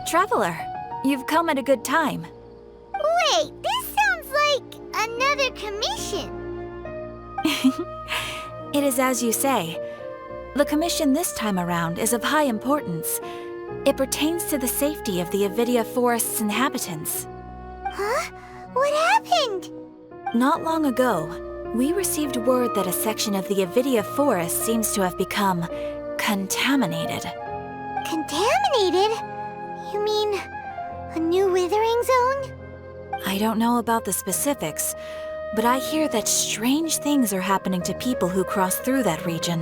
Traveler, you've come at a good time. Wait, this sounds like another commission. It is as you say. The commission this time around is of high importance. It pertains to the safety of the Avidia Forest's inhabitants. Huh? What happened? Not long ago, we received word that a section of the Avidia Forest seems to have become contaminated. Contaminated? You mean a new withering zone? I don't know about the specifics, but I hear that strange things are happening to people who cross through that region.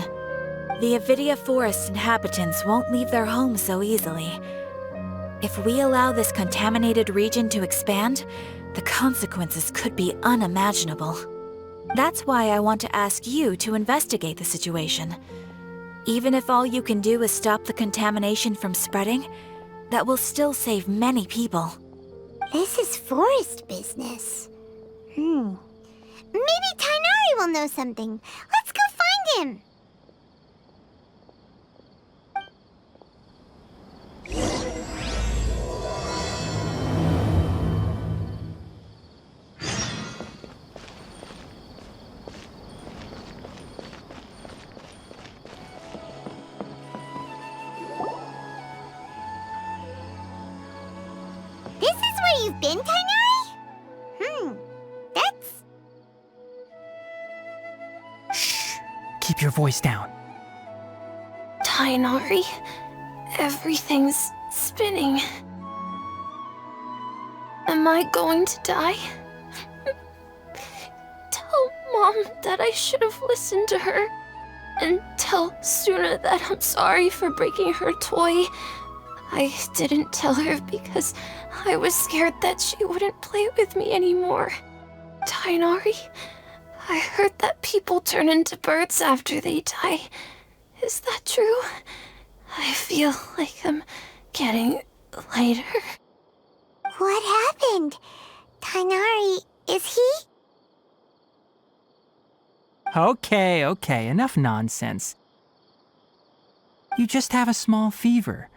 The Avidia Forest inhabitants won't leave their homes so easily. If we allow this contaminated region to expand, the consequences could be unimaginable. That's why I want to ask you to investigate the situation. Even if all you can do is stop the contamination from spreading, that will still save many people. This is forest business. Maybe Tainari will know something. Let's go find him. This is where you've been, Tainari? That's... Shh! Keep your voice down. Tainari, everything's spinning. Am I going to die? Tell Mom that I should have listened to her. And tell Suna that I'm sorry for breaking her toy. I didn't tell her because I was scared that she wouldn't play with me anymore. Tainari, I heard that people turn into birds after they die. Is that true? I feel like I'm getting lighter. What happened? Tainari, is he? Okay, enough nonsense. You just have a small fever.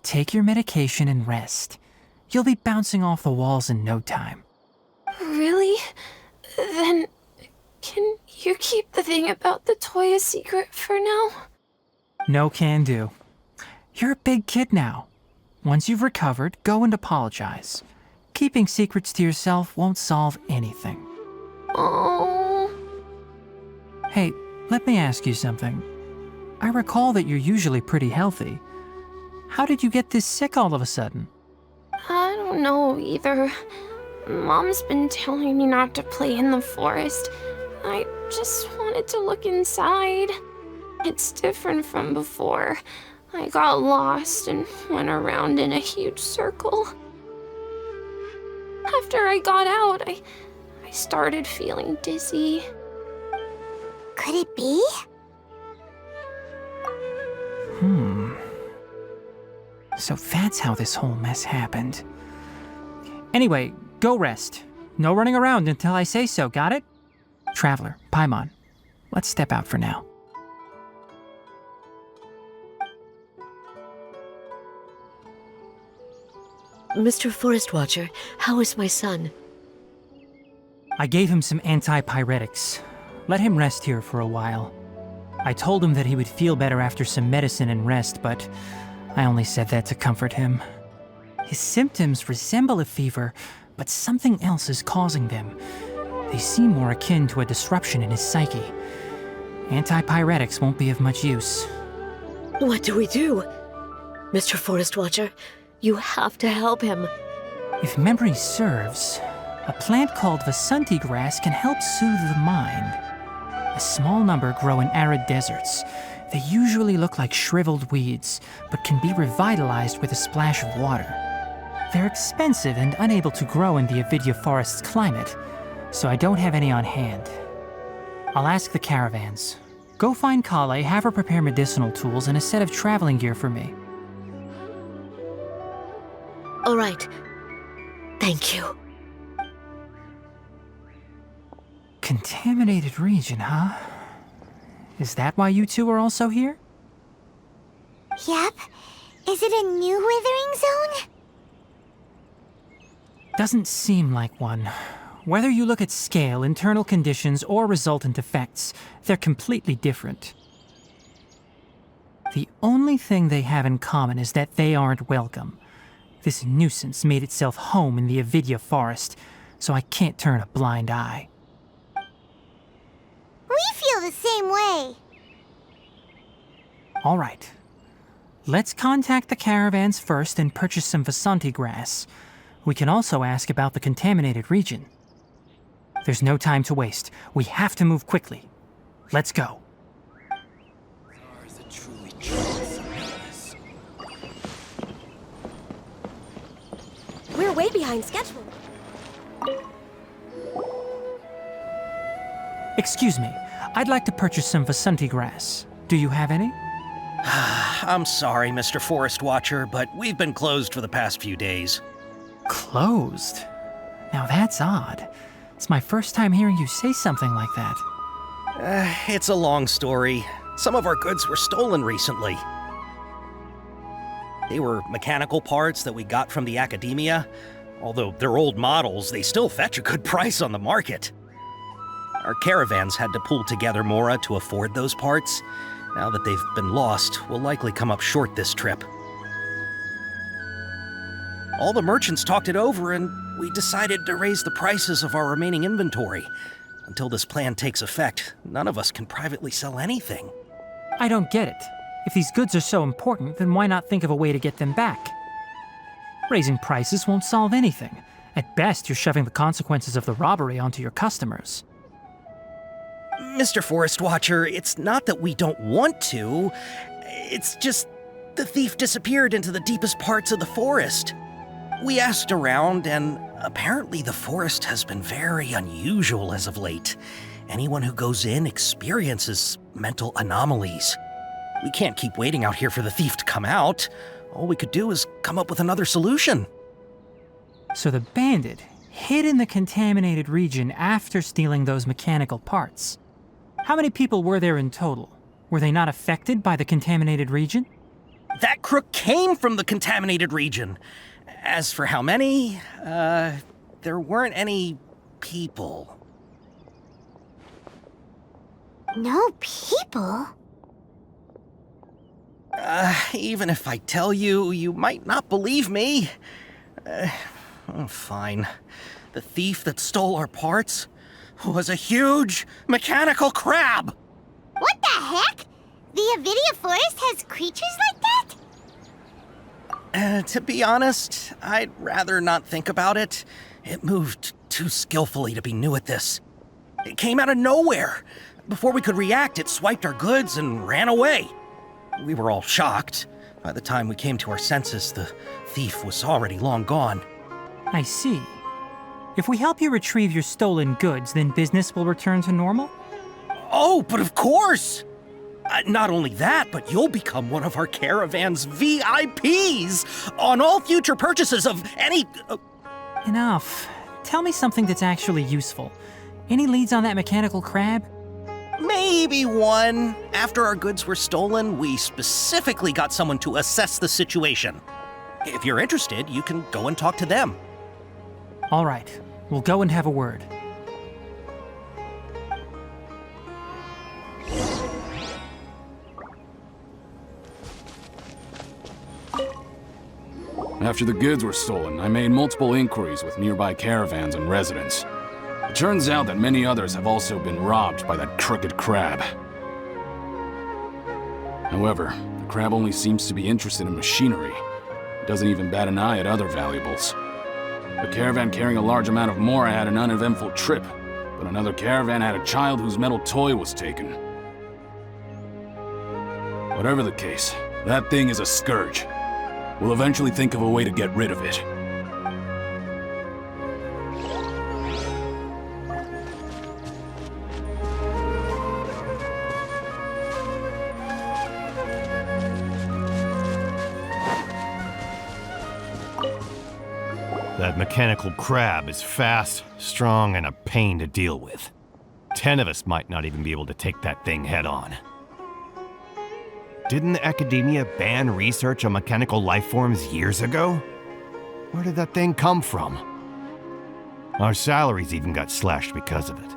Take your medication and rest. You'll be bouncing off the walls in no time. Really? Then, can you keep the thing about the toy a secret for now? No can do. You're a big kid now. Once you've recovered, go and apologize. Keeping secrets to yourself won't solve anything. Oh. Hey, let me ask you something. I recall that you're usually pretty healthy. How did you get this sick all of a sudden? I don't know either. Mom's been telling me not to play in the forest. I just wanted to look inside. It's different from before. I got lost and went around in a huge circle. After I got out, I started feeling dizzy. Could it be? So that's how this whole mess happened. Anyway, go rest. No running around until I say so, got it? Traveler, Paimon, let's step out for now. Mr. Forest Watcher, how is my son? I gave him some antipyretics. Let him rest here for a while. I told him that he would feel better after some medicine and rest, but I only said that to comfort him. His symptoms resemble a fever, but something else is causing them. They seem more akin to a disruption in his psyche. Antipyretics won't be of much use. What do we do? Mr. Forest Watcher, you have to help him. If memory serves, a plant called Vasanti grass can help soothe the mind. A small number grow in arid deserts. They usually look like shriveled weeds, but can be revitalized with a splash of water. They're expensive and unable to grow in the Avidia Forest's climate, so I don't have any on hand. I'll ask the caravans. Go find Kale, have her prepare medicinal tools and a set of traveling gear for me. All right. Thank you. Contaminated region, huh? Is that why you two are also here? Yep. Is it a new withering zone? Doesn't seem like one. Whether you look at scale, internal conditions, or resultant effects, they're completely different. The only thing they have in common is that they aren't welcome. This nuisance made itself home in the Avidia forest, so I can't turn a blind eye. We feel the same way. All right. Let's contact the caravans first and purchase some Vasanti grass. We can also ask about the contaminated region. There's no time to waste. We have to move quickly. Let's go. We're way behind schedule. Excuse me. I'd like to purchase some Vasanti grass. Do you have any? I'm sorry, Mr. Forest Watcher, but we've been closed for the past few days. Closed? Now that's odd. It's my first time hearing you say something like that. It's a long story. Some of our goods were stolen recently. They were mechanical parts that we got from the academia. Although they're old models, they still fetch a good price on the market. Our caravans had to pool together more to afford those parts. Now that they've been lost, we'll likely come up short this trip. All the merchants talked it over, and we decided to raise the prices of our remaining inventory. Until this plan takes effect, none of us can privately sell anything. I don't get it. If these goods are so important, then why not think of a way to get them back? Raising prices won't solve anything. At best, you're shoving the consequences of the robbery onto your customers. Mr. Forest Watcher, it's not that we don't want to. It's just the thief disappeared into the deepest parts of the forest. We asked around, and apparently the forest has been very unusual as of late. Anyone who goes in experiences mental anomalies. We can't keep waiting out here for the thief to come out. All we could do is come up with another solution. So the bandit hid in the contaminated region after stealing those mechanical parts. How many people were there in total? Were they not affected by the contaminated region? That crook came from the contaminated region. As for how many, there weren't any people. No people? Even if I tell you, you might not believe me. Fine. The thief that stole our parts was a huge mechanical crab. What the heck? The Avidia forest has creatures like that? To be honest, I'd rather not think about it. It moved too skillfully to be new at this. It came out of nowhere. Before we could react, it swiped our goods and ran away. We were all shocked. By the time we came to our senses, the thief was already long gone. I see. If we help you retrieve your stolen goods, then business will return to normal? Oh, but of course! Not only that, but you'll become one of our caravan's VIPs on all future purchases of any... Enough. Tell me something that's actually useful. Any leads on that mechanical crab? Maybe one. After our goods were stolen, we specifically got someone to assess the situation. If you're interested, you can go and talk to them. All right. We'll go and have a word. After the goods were stolen, I made multiple inquiries with nearby caravans and residents. It turns out that many others have also been robbed by that crooked crab. However, the crab only seems to be interested in machinery. It doesn't even bat an eye at other valuables. A caravan carrying a large amount of mora had an uneventful trip, but another caravan had a child whose metal toy was taken. Whatever the case, that thing is a scourge. We'll eventually think of a way to get rid of it. That mechanical crab is fast, strong, and a pain to deal with. 10 of us might not even be able to take that thing head on. Didn't the academia ban research on mechanical life forms years ago? Where did that thing come from? Our salaries even got slashed because of it.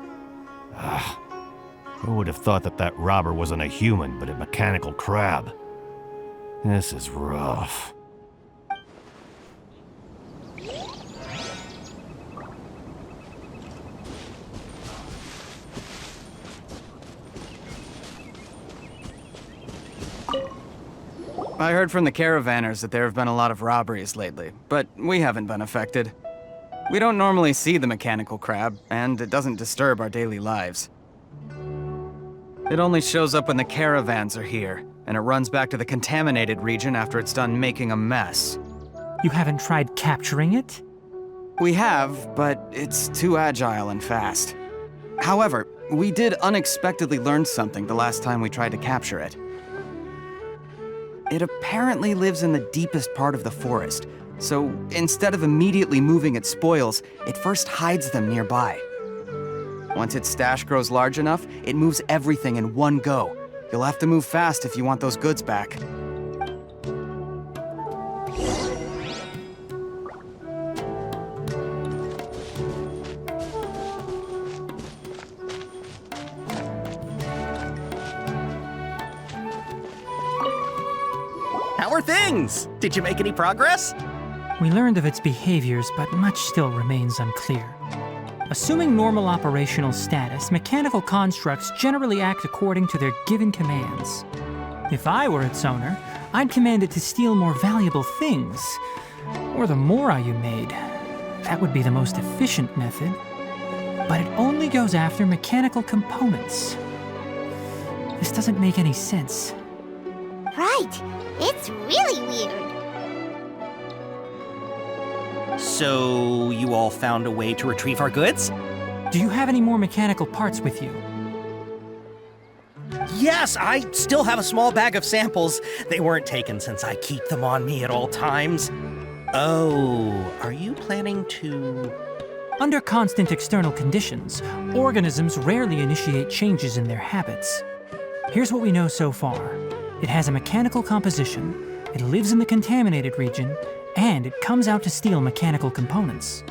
Who would have thought that that robber wasn't a human, but a mechanical crab? This is rough. I heard from the caravanners that there have been a lot of robberies lately, but we haven't been affected. We don't normally see the mechanical crab, and it doesn't disturb our daily lives. It only shows up when the caravans are here, and it runs back to the contaminated region after it's done making a mess. You haven't tried capturing it? We have, but it's too agile and fast. However, we did unexpectedly learn something the last time we tried to capture it. It apparently lives in the deepest part of the forest, so instead of immediately moving its spoils, it first hides them nearby. Once its stash grows large enough, it moves everything in one go. You'll have to move fast if you want those goods back. How are things? Did you make any progress? We learned of its behaviors, but much still remains unclear. Assuming normal operational status, mechanical constructs generally act according to their given commands. If I were its owner, I'd command it to steal more valuable things. Or the more you made. That would be the most efficient method. But it only goes after mechanical components. This doesn't make any sense. Right. It's really weird. So, you all found a way to retrieve our goods? Do you have any more mechanical parts with you? Yes, I still have a small bag of samples. They weren't taken since I keep them on me at all times. Oh, are you planning to... Under constant external conditions, organisms rarely initiate changes in their habits. Here's what we know so far. It has a mechanical composition, it lives in the contaminated region, and it comes out to steal mechanical components.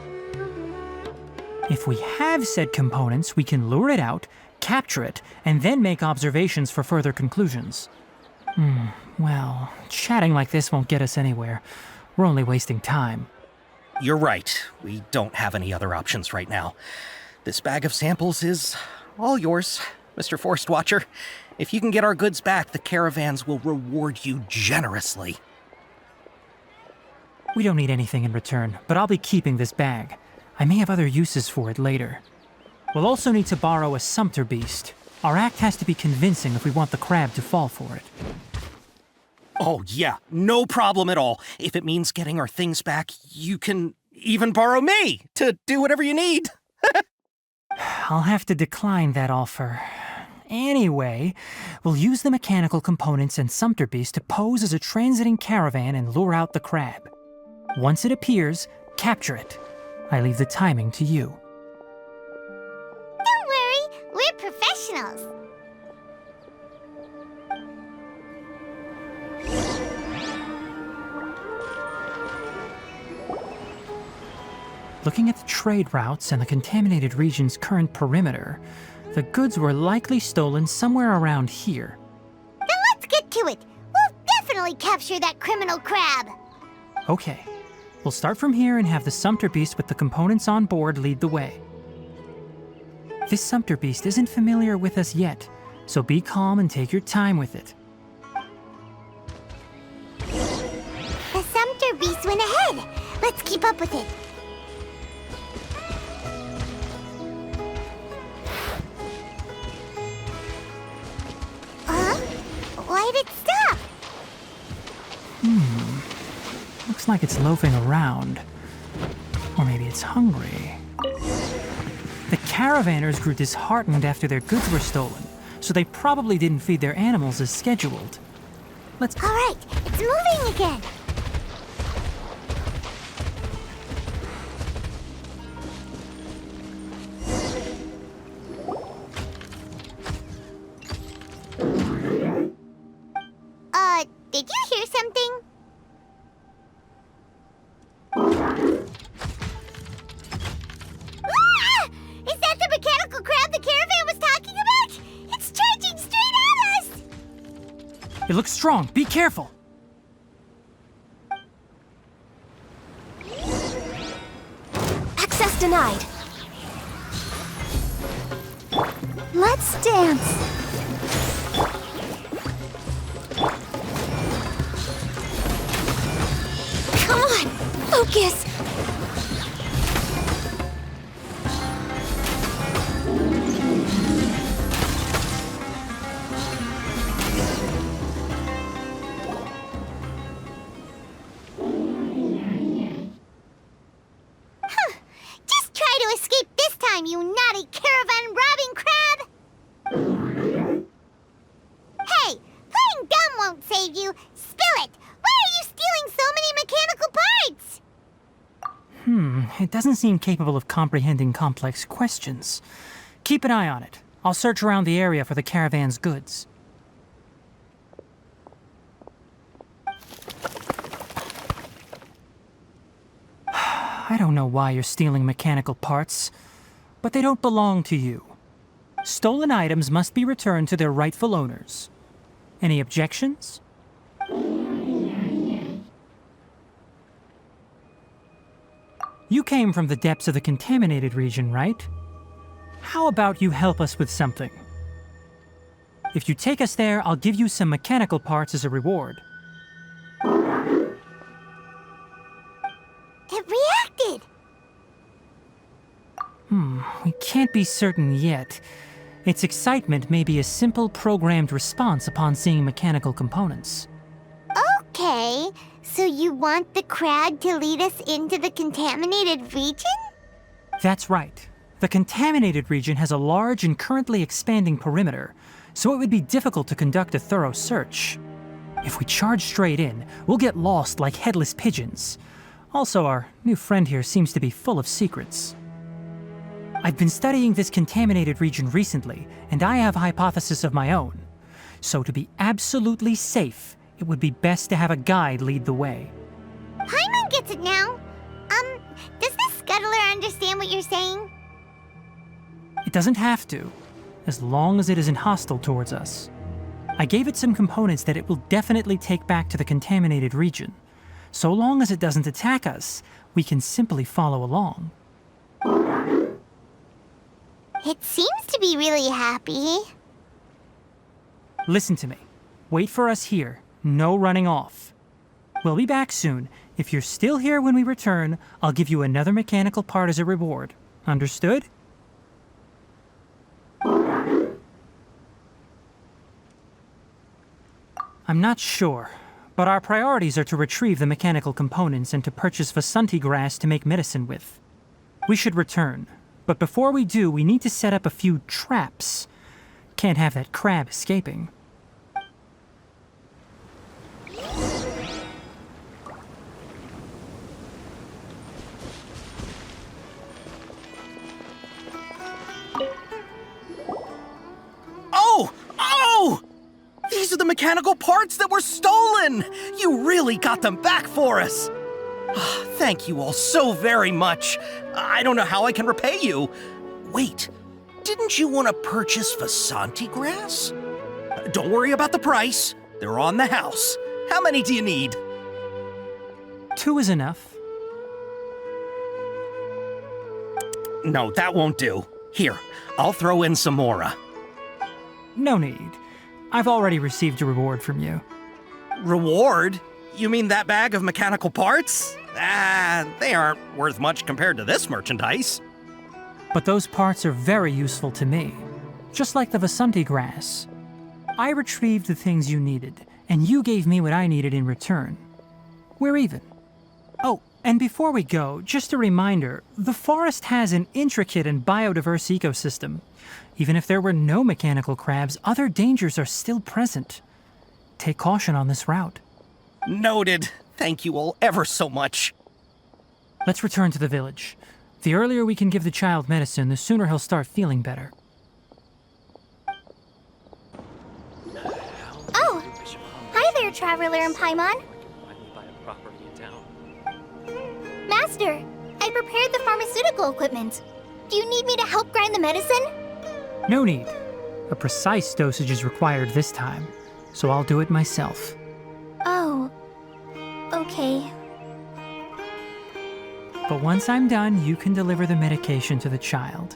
If we have said components, we can lure it out, capture it, and then make observations for further conclusions. Well, chatting like this won't get us anywhere. We're only wasting time. You're right. We don't have any other options right now. This bag of samples is all yours, Mr. Forest Watcher. If you can get our goods back, the caravans will reward you generously. We don't need anything in return, but I'll be keeping this bag. I may have other uses for it later. We'll also need to borrow a sumpter beast. Our act has to be convincing if we want the crab to fall for it. Oh yeah, no problem at all. If it means getting our things back, you can even borrow me to do whatever you need. I'll have to decline that offer. Anyway, we'll use the mechanical components and sumpter beast to pose as a transiting caravan and lure out the crab. Once it appears, capture it. I leave the timing to you. Don't worry, we're professionals. Looking at the trade routes and the contaminated region's current perimeter, the goods were likely stolen somewhere around here. Then let's get to it. We'll definitely capture that criminal crab. Okay, we'll start from here and have the sumpter beast with the components on board lead the way. This sumpter beast isn't familiar with us yet, so be calm and take your time with it. The sumpter beast went ahead. Let's keep up with it. Why'd it stop? Looks like it's loafing around. Or maybe it's hungry. The caravanners grew disheartened after their goods were stolen, so they probably didn't feed their animals as scheduled. Let's... All right, it's moving again. Did you hear something? It looks strong. Be careful. Access denied. Let's dance. Come on, focus. Just try to escape this time, you naughty caravan robbing crab! Hey, playing dumb won't save you. Spill it! Why are you stealing so many mechanical parts? It doesn't seem capable of comprehending complex questions. Keep an eye on it. I'll search around the area for the caravan's goods. I don't know why you're stealing mechanical parts, but they don't belong to you. Stolen items must be returned to their rightful owners. Any objections? You came from the depths of the contaminated region, right? How about you help us with something? If you take us there, I'll give you some mechanical parts as a reward. It reacted! We can't be certain yet. Its excitement may be a simple programmed response upon seeing mechanical components. Okay, so you want the crab to lead us into the contaminated region? That's right. The contaminated region has a large and currently expanding perimeter, so it would be difficult to conduct a thorough search. If we charge straight in, we'll get lost like headless pigeons. Also, our new friend here seems to be full of secrets. I've been studying this contaminated region recently, and I have a hypothesis of my own. So to be absolutely safe, it would be best to have a guide lead the way. Paimon gets it now. Does this scuttler understand what you're saying? It doesn't have to, as long as it isn't hostile towards us. I gave it some components that it will definitely take back to the contaminated region. So long as it doesn't attack us, we can simply follow along. It seems to be really happy. Listen to me. Wait for us here. No running off. We'll be back soon. If you're still here when we return, I'll give you another mechanical part as a reward. Understood? I'm not sure, but our priorities are to retrieve the mechanical components and to purchase Vasanti grass to make medicine with. We should return, but before we do, we need to set up a few traps. Can't have that crab escaping. Oh! These are the mechanical parts that were stolen! You really got them back for us! Thank you all so very much. I don't know how I can repay you. Wait, didn't you want to purchase Vasanti grass? Don't worry about the price. They're on the house. How many do you need? 2 is enough. No, that won't do. Here, I'll throw in some more. No need. I've already received a reward from you. Reward? You mean that bag of mechanical parts? They aren't worth much compared to this merchandise. But those parts are very useful to me. Just like the Vasanti grass. I retrieved the things you needed, and you gave me what I needed in return. We're even. Oh, and before we go, just a reminder, the forest has an intricate and biodiverse ecosystem. Even if there were no mechanical crabs, other dangers are still present. Take caution on this route. Noted. Thank you all ever so much. Let's return to the village. The earlier we can give the child medicine, the sooner he'll start feeling better. Oh, hi there, Traveler and Paimon. Master, I prepared the pharmaceutical equipment. Do you need me to help grind the medicine? No need. A precise dosage is required this time. so I'll do it myself. Oh, okay. But once I'm done, you can deliver the medication to the child.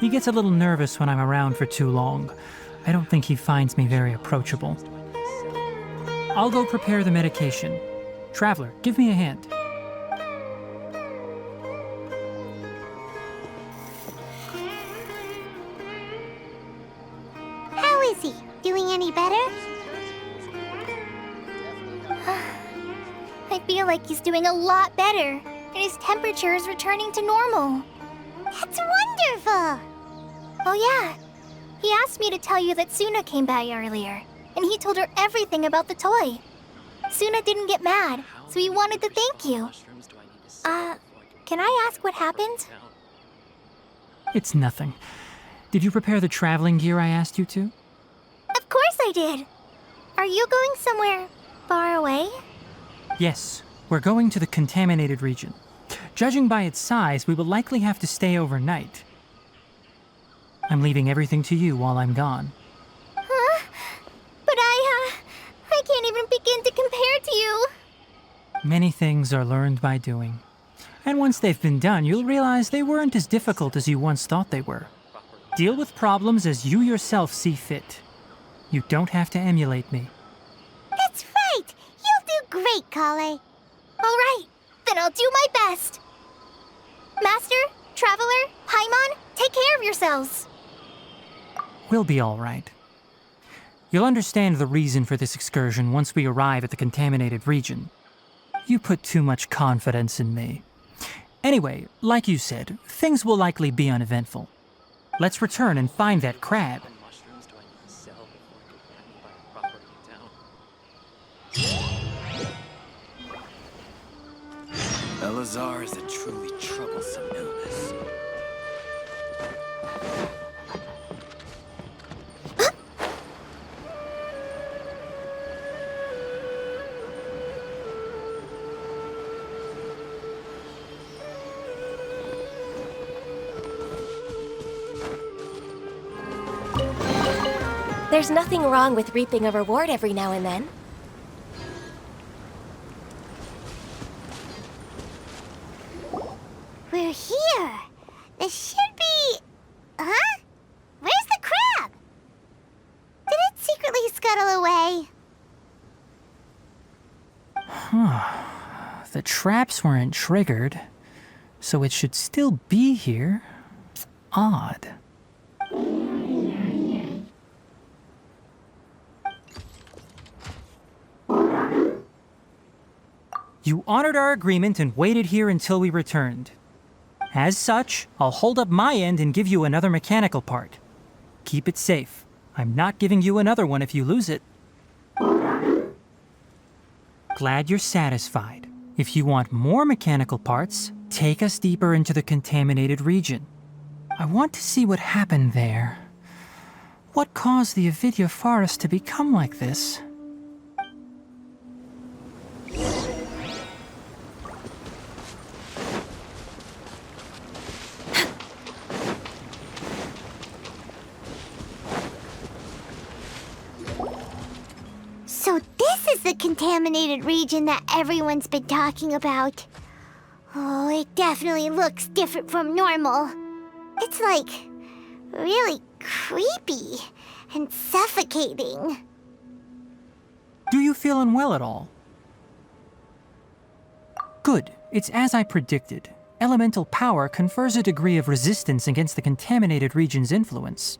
He gets a little nervous when I'm around for too long. I don't think he finds me very approachable. I'll go prepare the medication. Traveler, give me a hand. How is he? Doing any better? I feel like he's doing a lot better, and his temperature is returning to normal. That's wonderful! Oh yeah, he asked me to tell you that Suna came by earlier, and he told her everything about the toy. Suna didn't get mad, so he wanted to thank you. Can I ask what happened? It's nothing. Did you prepare the traveling gear I asked you to? Of course I did. Are you going somewhere far away? Yes, we're going to the contaminated region. Judging by its size, we will likely have to stay overnight. I'm leaving everything to you while I'm gone. Huh? But I can't even begin to compare to you. Many things are learned by doing. And once they've been done, you'll realize they weren't as difficult as you once thought they were. Deal with problems as you yourself see fit. You don't have to emulate me. That's right! You'll do great, Kale. All right, then I'll do my best. Master, Traveler, Paimon, take care of yourselves. We'll be all right. You'll understand the reason for this excursion once we arrive at the contaminated region. You put too much confidence in me. Anyway, like you said, things will likely be uneventful. Let's return and find that crab. Elazar is a truly troublesome illness. There's nothing wrong with reaping a reward every now and then. We're here. This should be... Huh? Where's the crab? Did it secretly scuttle away? The traps weren't triggered, so it should still be here. Odd. You honored our agreement and waited here until we returned. As such, I'll hold up my end and give you another mechanical part. Keep it safe. I'm not giving you another one if you lose it. Glad you're satisfied. If you want more mechanical parts, take us deeper into the contaminated region. I want to see what happened there. What caused the Avidya forest to become like this? So this is the contaminated region that everyone's been talking about. Oh, it definitely looks different from normal. It's like really creepy and suffocating. Do you feel unwell at all? Good. It's as I predicted. Elemental power confers a degree of resistance against the contaminated region's influence.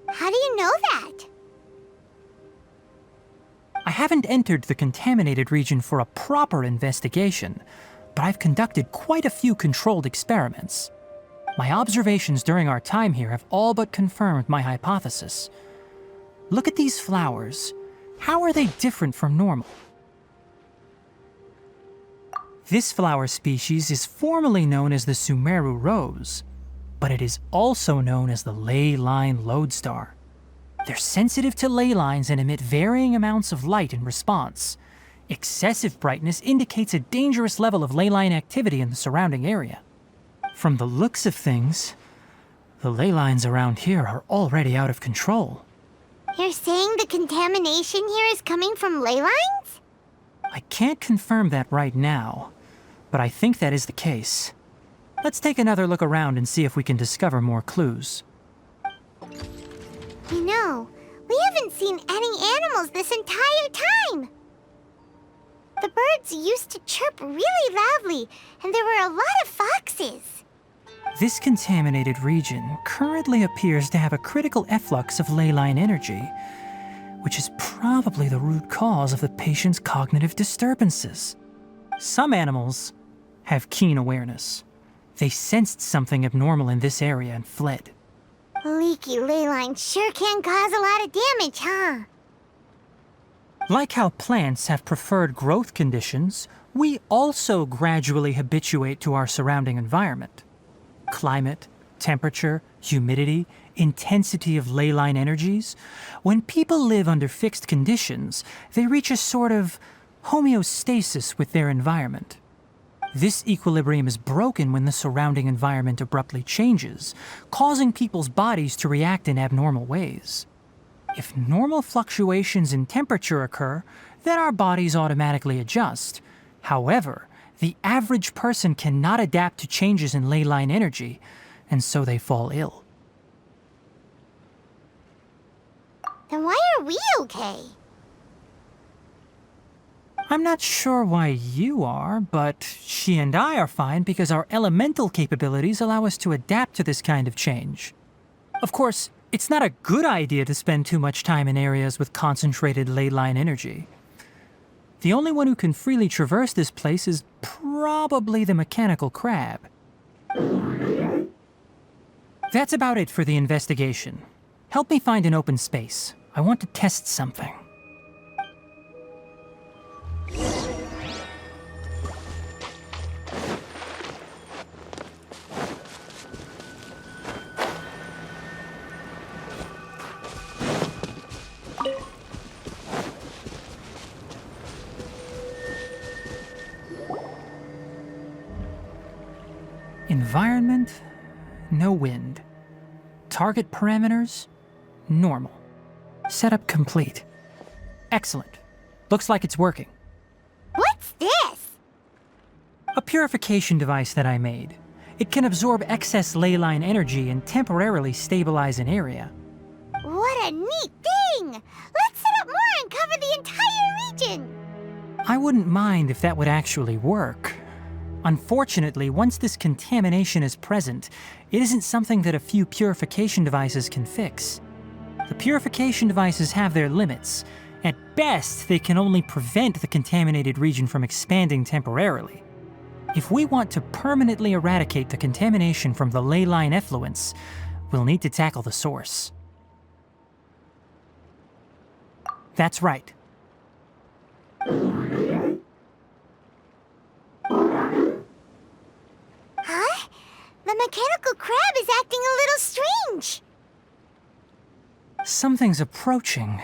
How do you know that? I haven't entered the contaminated region for a proper investigation, but I've conducted quite a few controlled experiments. My observations during our time here have all but confirmed my hypothesis. Look at these flowers. How are they different from normal? This flower species is formally known as the Sumeru rose, but it is also known as the ley line lodestar. They're sensitive to ley lines and emit varying amounts of light in response. Excessive brightness indicates a dangerous level of ley line activity in the surrounding area. From the looks of things, the ley lines around here are already out of control. You're saying the contamination here is coming from ley lines? I can't confirm that right now, but I think that is the case. Let's take another look around and see if we can discover more clues. You know, we haven't seen any animals this entire time. The birds used to chirp really loudly, and there were a lot of foxes. This contaminated region currently appears to have a critical efflux of ley line energy, which is probably the root cause of the patient's cognitive disturbances. Some animals have keen awareness. They sensed something abnormal in this area and fled. Leaky ley lines sure can cause a lot of damage, huh? Like how plants have preferred growth conditions, we also gradually habituate to our surrounding environment. Climate, temperature, humidity, intensity of ley line energies. When people live under fixed conditions, they reach a sort of homeostasis with their environment. This equilibrium is broken when the surrounding environment abruptly changes, causing people's bodies to react in abnormal ways. If normal fluctuations in temperature occur, then our bodies automatically adjust. However, the average person cannot adapt to changes in ley line energy, and so they fall ill. Then why are we okay? I'm not sure why you are, but she and I are fine because our elemental capabilities allow us to adapt to this kind of change. Of course, it's not a good idea to spend too much time in areas with concentrated ley line energy. The only one who can freely traverse this place is probably the mechanical crab. That's about it for the investigation. Help me find an open space. I want to test something. Environment, no wind. Target parameters, normal. Setup complete. Excellent. Looks like it's working. What's this? A purification device that I made. It can absorb excess ley line energy and temporarily stabilize an area. What a neat thing! Let's set up more and cover the entire region! I wouldn't mind if that would actually work. Unfortunately, once this contamination is present, it isn't something that a few purification devices can fix. The purification devices have their limits. At best, they can only prevent the contaminated region from expanding temporarily. If we want to permanently eradicate the contamination from the ley line effluents, we'll need to tackle the source. That's right. Huh? The mechanical crab is acting a little strange. Something's approaching.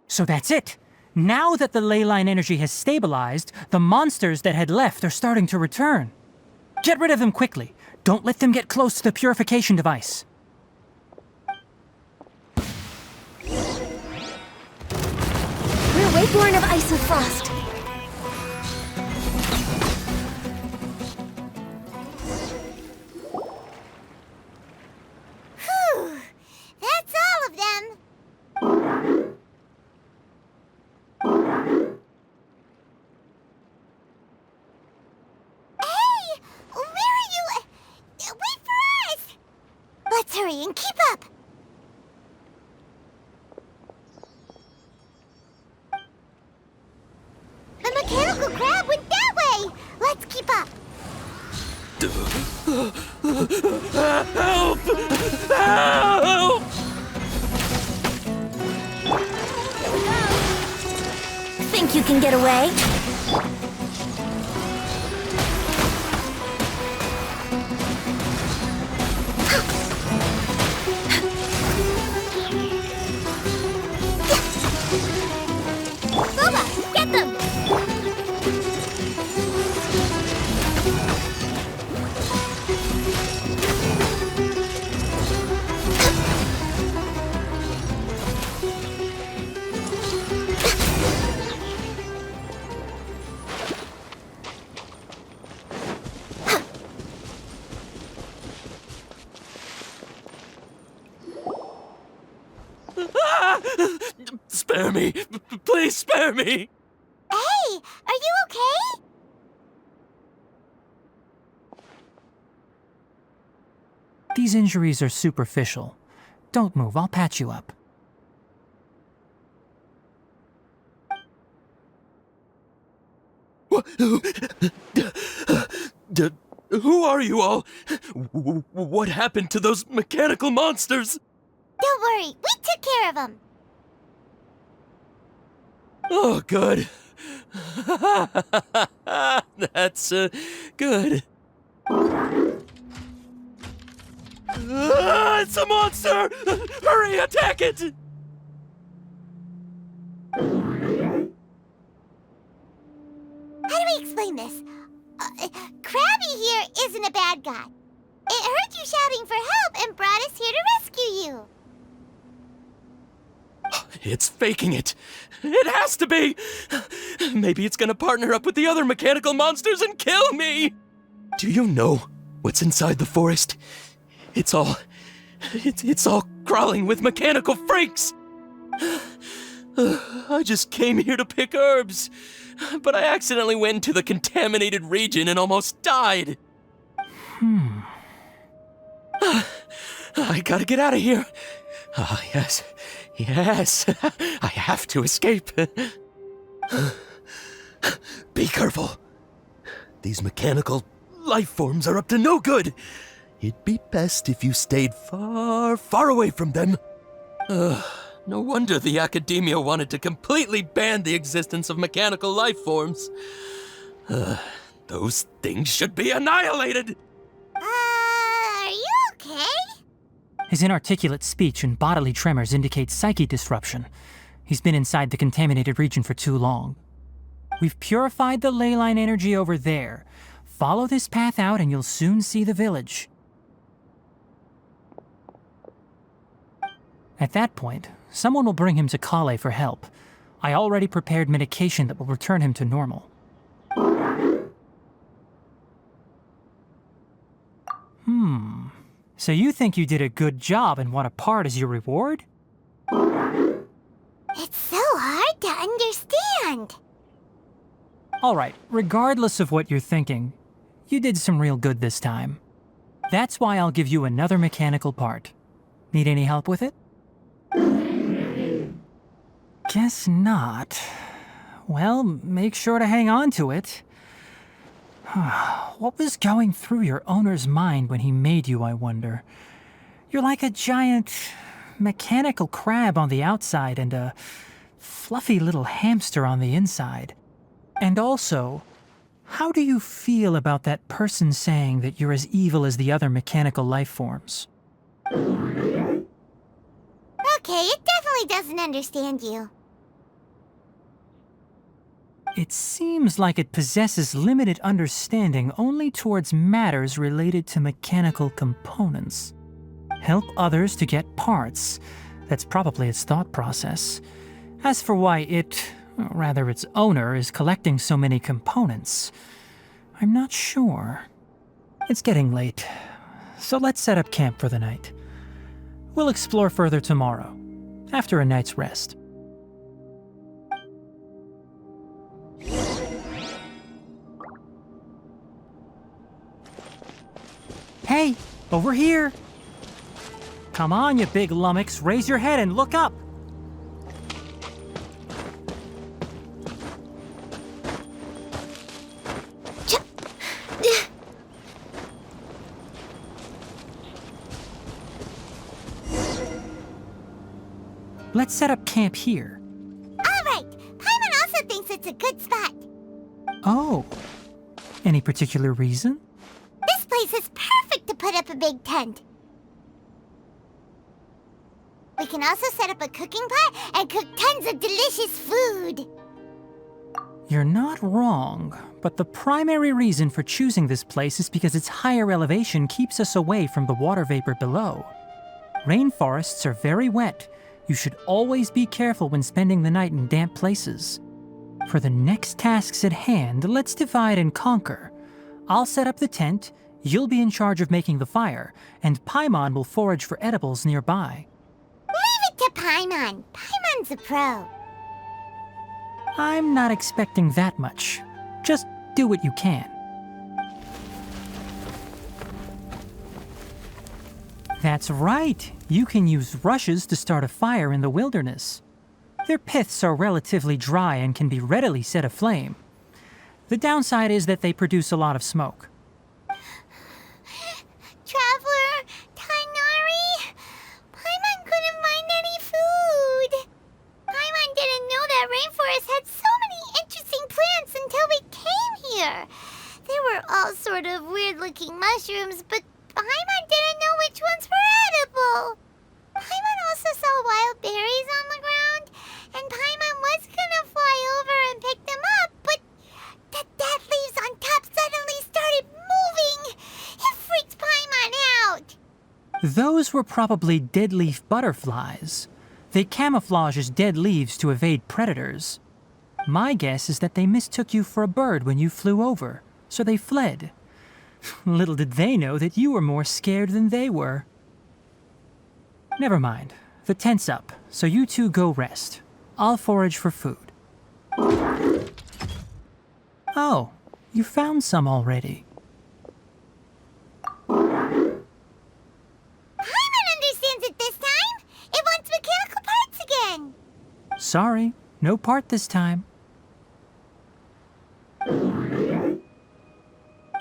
So that's it. Now that the ley line energy has stabilized, the monsters that had left are starting to return. Get rid of them quickly. Don't let them get close to the purification device. We're way born of ice and frost. Whew! That's all of them! Hey! Where are you? Wait for us! Let's hurry and keep up! The mechanical crab went that way! Let's keep up! Help! Help! Think you can get away? Boba, get them! Spare me! Please spare me! Hey, are you okay? These injuries are superficial. Don't move, I'll patch you up. Who are you all? What happened to those mechanical monsters? Don't worry, we took care of them. Oh, good. That's good. It's a monster! Hurry, attack it! How do we explain this? Krabby here isn't a bad guy. It heard you shouting for help and brought us here to rescue you. It's faking it. It has to be. Maybe it's gonna partner up with the other mechanical monsters and kill me. Do you know what's inside the forest? It's all crawling with mechanical freaks. I just came here to pick herbs, but I accidentally went into the contaminated region and almost died. I gotta get out of here. Ah, yes. I have to escape. Be careful. These mechanical life forms are up to no good. It'd be best if you stayed far, far away from them. No wonder the academia wanted to completely ban the existence of mechanical life forms. Those things should be annihilated! Are you okay? His inarticulate speech and bodily tremors indicate psyche disruption. He's been inside the contaminated region for too long. We've purified the ley line energy over there. Follow this path out and you'll soon see the village. At that point, someone will bring him to Kale for help. I already prepared medication that will return him to normal. So you think you did a good job and want a part as your reward? It's so hard to understand. Alright, regardless of what you're thinking, you did some real good this time. That's why I'll give you another mechanical part. Need any help with it? Guess not. Well, make sure to hang on to it. What was going through your owner's mind when he made you, I wonder? You're like a giant mechanical crab on the outside and a fluffy little hamster on the inside. And also, how do you feel about that person saying that you're as evil as the other mechanical life forms? Okay, it definitely doesn't understand you. It seems like it possesses limited understanding only towards matters related to mechanical components. Help others to get parts. That's probably its thought process. As for why it, or rather its owner, is collecting so many components, I'm not sure. It's getting late, so let's set up camp for the night. We'll explore further tomorrow, after a night's rest. Hey, over here! Come on, you big lummox, raise your head and look up! Let's set up camp here. All right, Paimon also thinks it's a good spot. Oh, any particular reason? This place is perfect to put up a big tent. We can also set up a cooking pot and cook tons of delicious food. You're not wrong, but the primary reason for choosing this place is because its higher elevation keeps us away from the water vapor below. Rainforests are very wet. You should always be careful when spending the night in damp places. For the next tasks at hand, let's divide and conquer. I'll set up the tent, you'll be in charge of making the fire, and Paimon will forage for edibles nearby. Leave it to Paimon. Paimon's a pro. I'm not expecting that much. Just do what you can. That's right. You can use rushes to start a fire in the wilderness. Their piths are relatively dry and can be readily set aflame. The downside is that they produce a lot of smoke. Traveler, Tainari, Paimon couldn't find any food. Paimon didn't know that rainforest had so many interesting plants until we came here. They were all sort of weird-looking mushrooms, but Paimon didn't know which ones were edible. Paimon also saw wild berries on the ground, and Paimon was gonna fly over and pick them up, but the dead leaves on top suddenly started moving. It freaked Paimon out. Those were probably dead leaf butterflies. They camouflage as dead leaves to evade predators. My guess is that they mistook you for a bird when you flew over, so they fled. Little did they know that you were more scared than they were. Never mind. The tent's up, so you two go rest. I'll forage for food. Oh, you found some already. Paimon understands it this time. It wants mechanical parts again. Sorry, no part this time.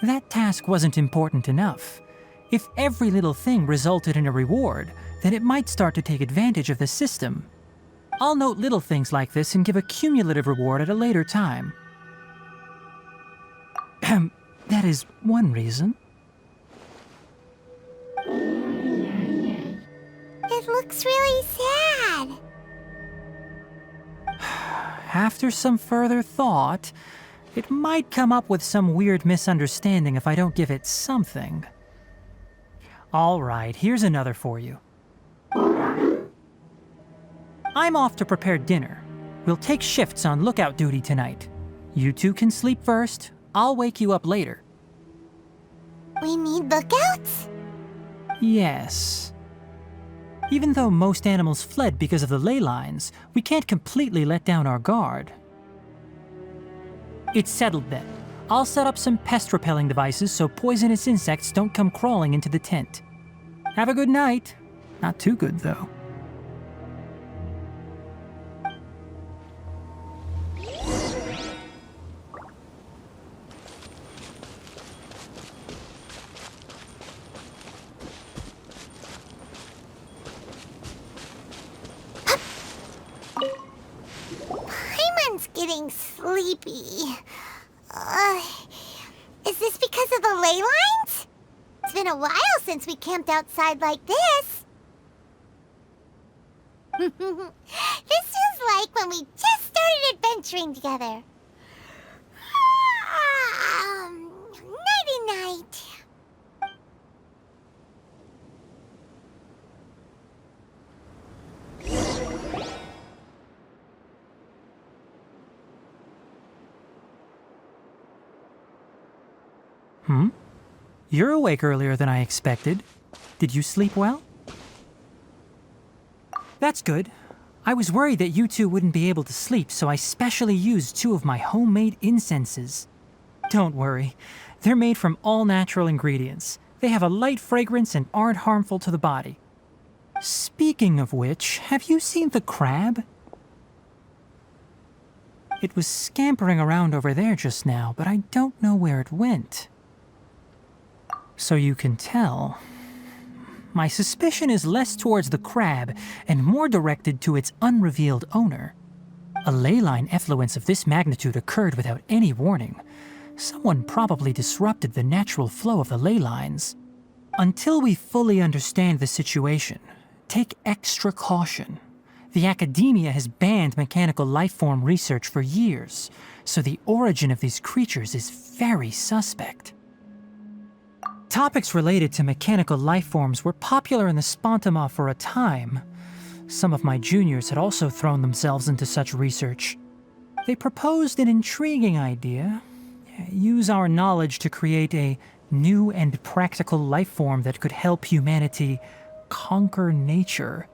That task wasn't important enough. If every little thing resulted in a reward, then it might start to take advantage of the system. I'll note little things like this and give a cumulative reward at a later time. That is one reason. It looks really sad. After some further thought, it might come up with some weird misunderstanding if I don't give it something. All right, here's another for you. I'm off to prepare dinner. We'll take shifts on lookout duty tonight. You two can sleep first. I'll wake you up later. We need lookouts? Yes. Even though most animals fled because of the ley lines, we can't completely let down our guard. It's settled then. I'll set up some pest-repelling devices so poisonous insects don't come crawling into the tent. Have a good night. Not too good, though. Paimon's getting sleepy. Is this because of the ley lines? It's been a while since we camped outside like this. This feels like when we just started adventuring together. Nighty-night. You're awake earlier than I expected. Did you sleep well? That's good. I was worried that you two wouldn't be able to sleep, so I specially used 2 of my homemade incenses. Don't worry. They're made from all natural ingredients. They have a light fragrance and aren't harmful to the body. Speaking of which, have you seen the crab? It was scampering around over there just now, but I don't know where it went. So you can tell. My suspicion is less towards the crab and more directed to its unrevealed owner. A ley line effluence of this magnitude occurred without any warning. Someone probably disrupted the natural flow of the ley lines. Until we fully understand the situation, take extra caution. The academia has banned mechanical lifeform research for years, so the origin of these creatures is very suspect. Topics related to mechanical lifeforms were popular in the Spontama for a time. Some of my juniors had also thrown themselves into such research. They proposed an intriguing idea. Use our knowledge to create a new and practical lifeform that could help humanity conquer nature.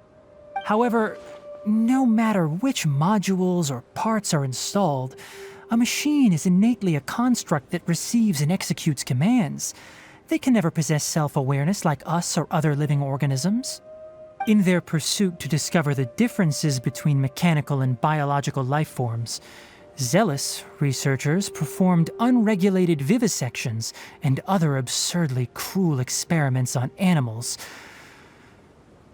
However, No matter which modules or parts are installed, a machine is innately a construct that receives and executes commands. They can never possess self-awareness like us or other living organisms. In their pursuit to discover the differences between mechanical and biological life forms, zealous researchers performed unregulated vivisections and other absurdly cruel experiments on animals.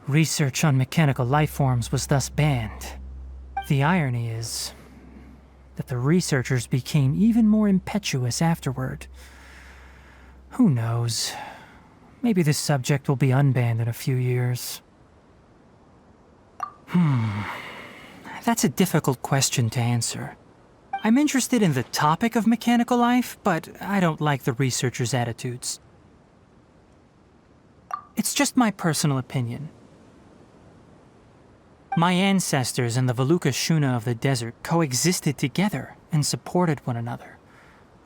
Research on mechanical life forms was thus banned. The irony is that the researchers became even more impetuous afterward. Who knows? Maybe this subject will be unbanned in a few years. That's a difficult question to answer. I'm interested in the topic of mechanical life, but I don't like the researchers' attitudes. It's just my personal opinion. My ancestors and the Valuka Shuna of the desert coexisted together and supported one another.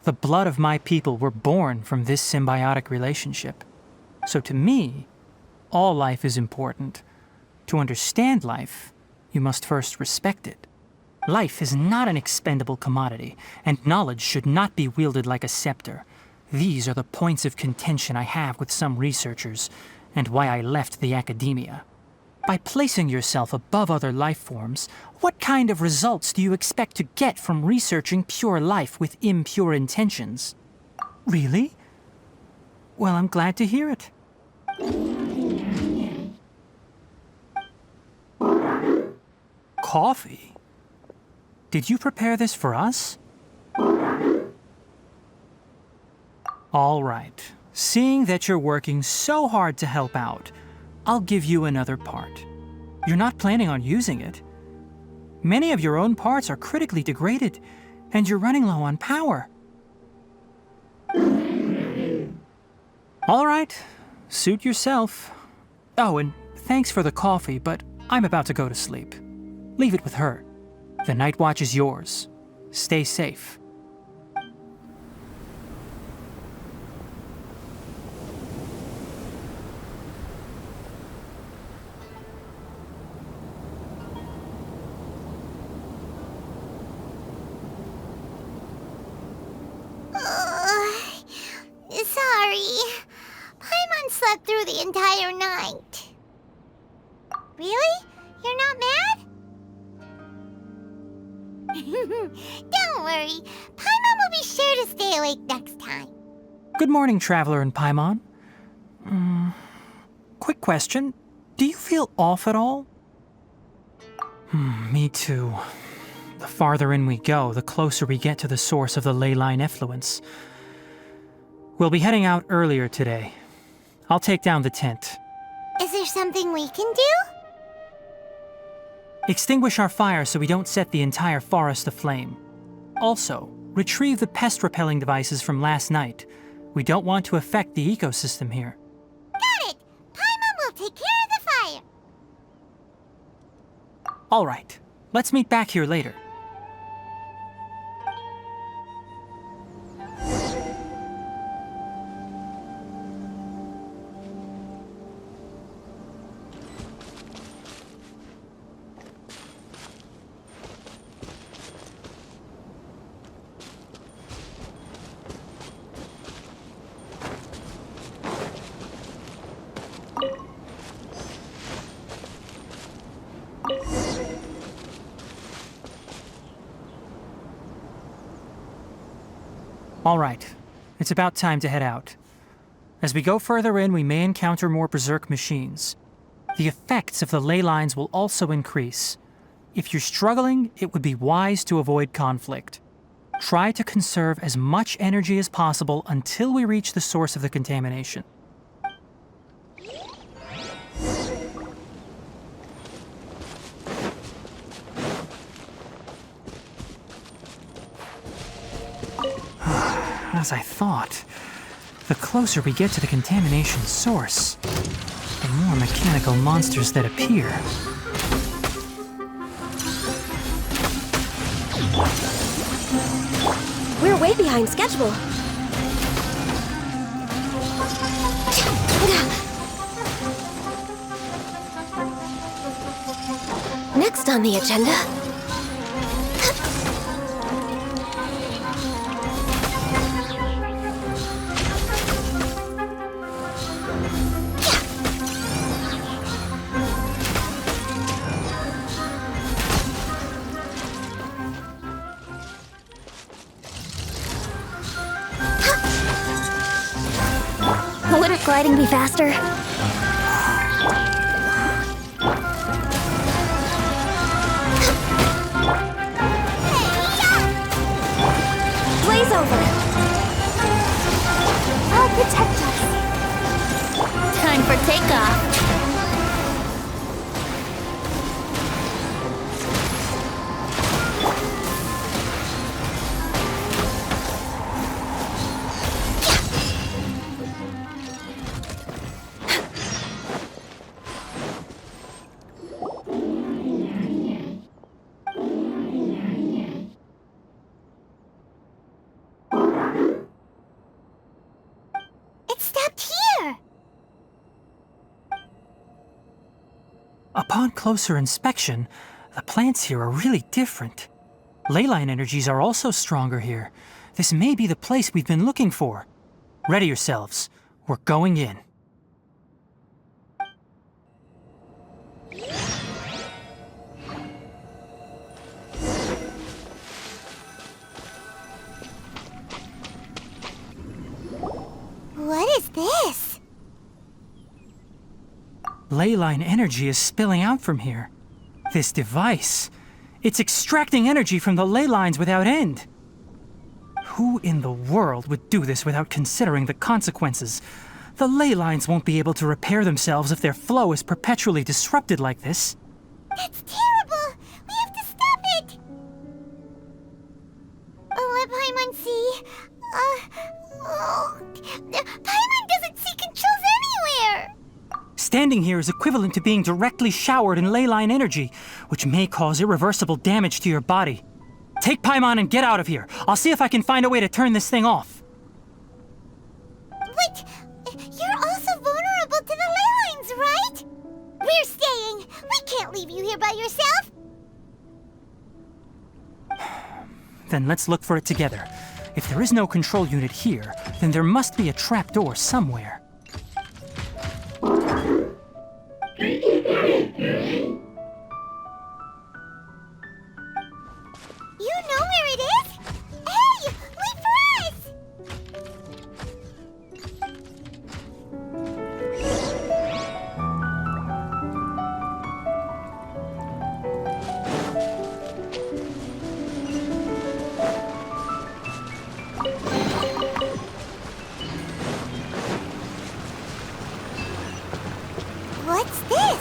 The blood of my people were born from this symbiotic relationship. So to me, all life is important. To understand life, you must first respect it. Life is not an expendable commodity, and knowledge should not be wielded like a scepter. These are the points of contention I have with some researchers, and why I left the academia. By placing yourself above other life forms, what kind of results do you expect to get from researching pure life with impure intentions? Really? Well, I'm glad to hear it. Coffee? Did you prepare this for us? All right. Seeing that you're working so hard to help out, I'll give you another part. You're not planning on using it. Many of your own parts are critically degraded, and you're running low on power. All right, suit yourself. Oh, and thanks for the coffee, but I'm about to go to sleep. Leave it with her. The night watch is yours. Stay safe. Sorry. Paimon slept through the entire night. Really? You're not mad? Don't worry. Paimon will be sure to stay awake next time. Good morning, Traveler and Paimon. Quick question. Do you feel off at all? Me too. The farther in we go, the closer we get to the source of the ley line effluence. We'll be heading out earlier today. I'll take down the tent. Is there something we can do? Extinguish our fire so we don't set the entire forest aflame. Also, retrieve the pest-repelling devices from last night. We don't want to affect the ecosystem here. Got it! Paimon will take care of the fire. All right. Let's meet back here later. All right, it's about time to head out. As we go further in, we may encounter more berserk machines. The effects of the ley lines will also increase. If you're struggling, it would be wise to avoid conflict. Try to conserve as much energy as possible until we reach the source of the contamination. As I thought, the closer we get to the contamination source, the more mechanical monsters that appear. We're way behind schedule. next on the agenda? Wouldn't gliding be faster? Blaze over! I'll protect us. Time for takeoff! Upon closer inspection, the plants here are really different. Ley line energies are also stronger here. This may be the place we've been looking for. Ready yourselves. We're going in. What is this? Ley line energy is spilling out from here. This device, it's extracting energy from the ley lines without end. Who in the world would do this without considering the consequences? The ley lines won't be able to repair themselves if their flow is perpetually disrupted like this. That's terrible! We have to stop it! Let Paimon see. Paimon doesn't see controls anywhere! Standing here is equivalent to being directly showered in ley line energy, which may cause irreversible damage to your body. Take Paimon and get out of here. I'll see if I can find a way to turn this thing off. But you're also vulnerable to the ley lines, right? We're staying. We can't leave you here by yourself. Then let's look for it together. If there is no control unit here, then there must be a trapdoor somewhere. You know where it is? Hey, wait for us! What's this?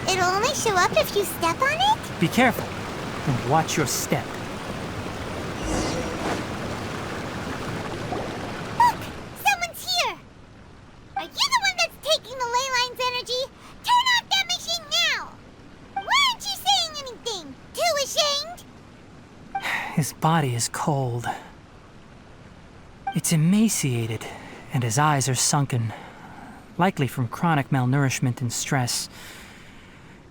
It'll only show up if you step on it? Be careful, and watch your step. Look! Someone's here! Are you the one that's taking the ley line's energy? Turn off that machine now! Why aren't you saying anything? Too ashamed? His body is cold. It's emaciated, and his eyes are sunken, likely from chronic malnourishment and stress.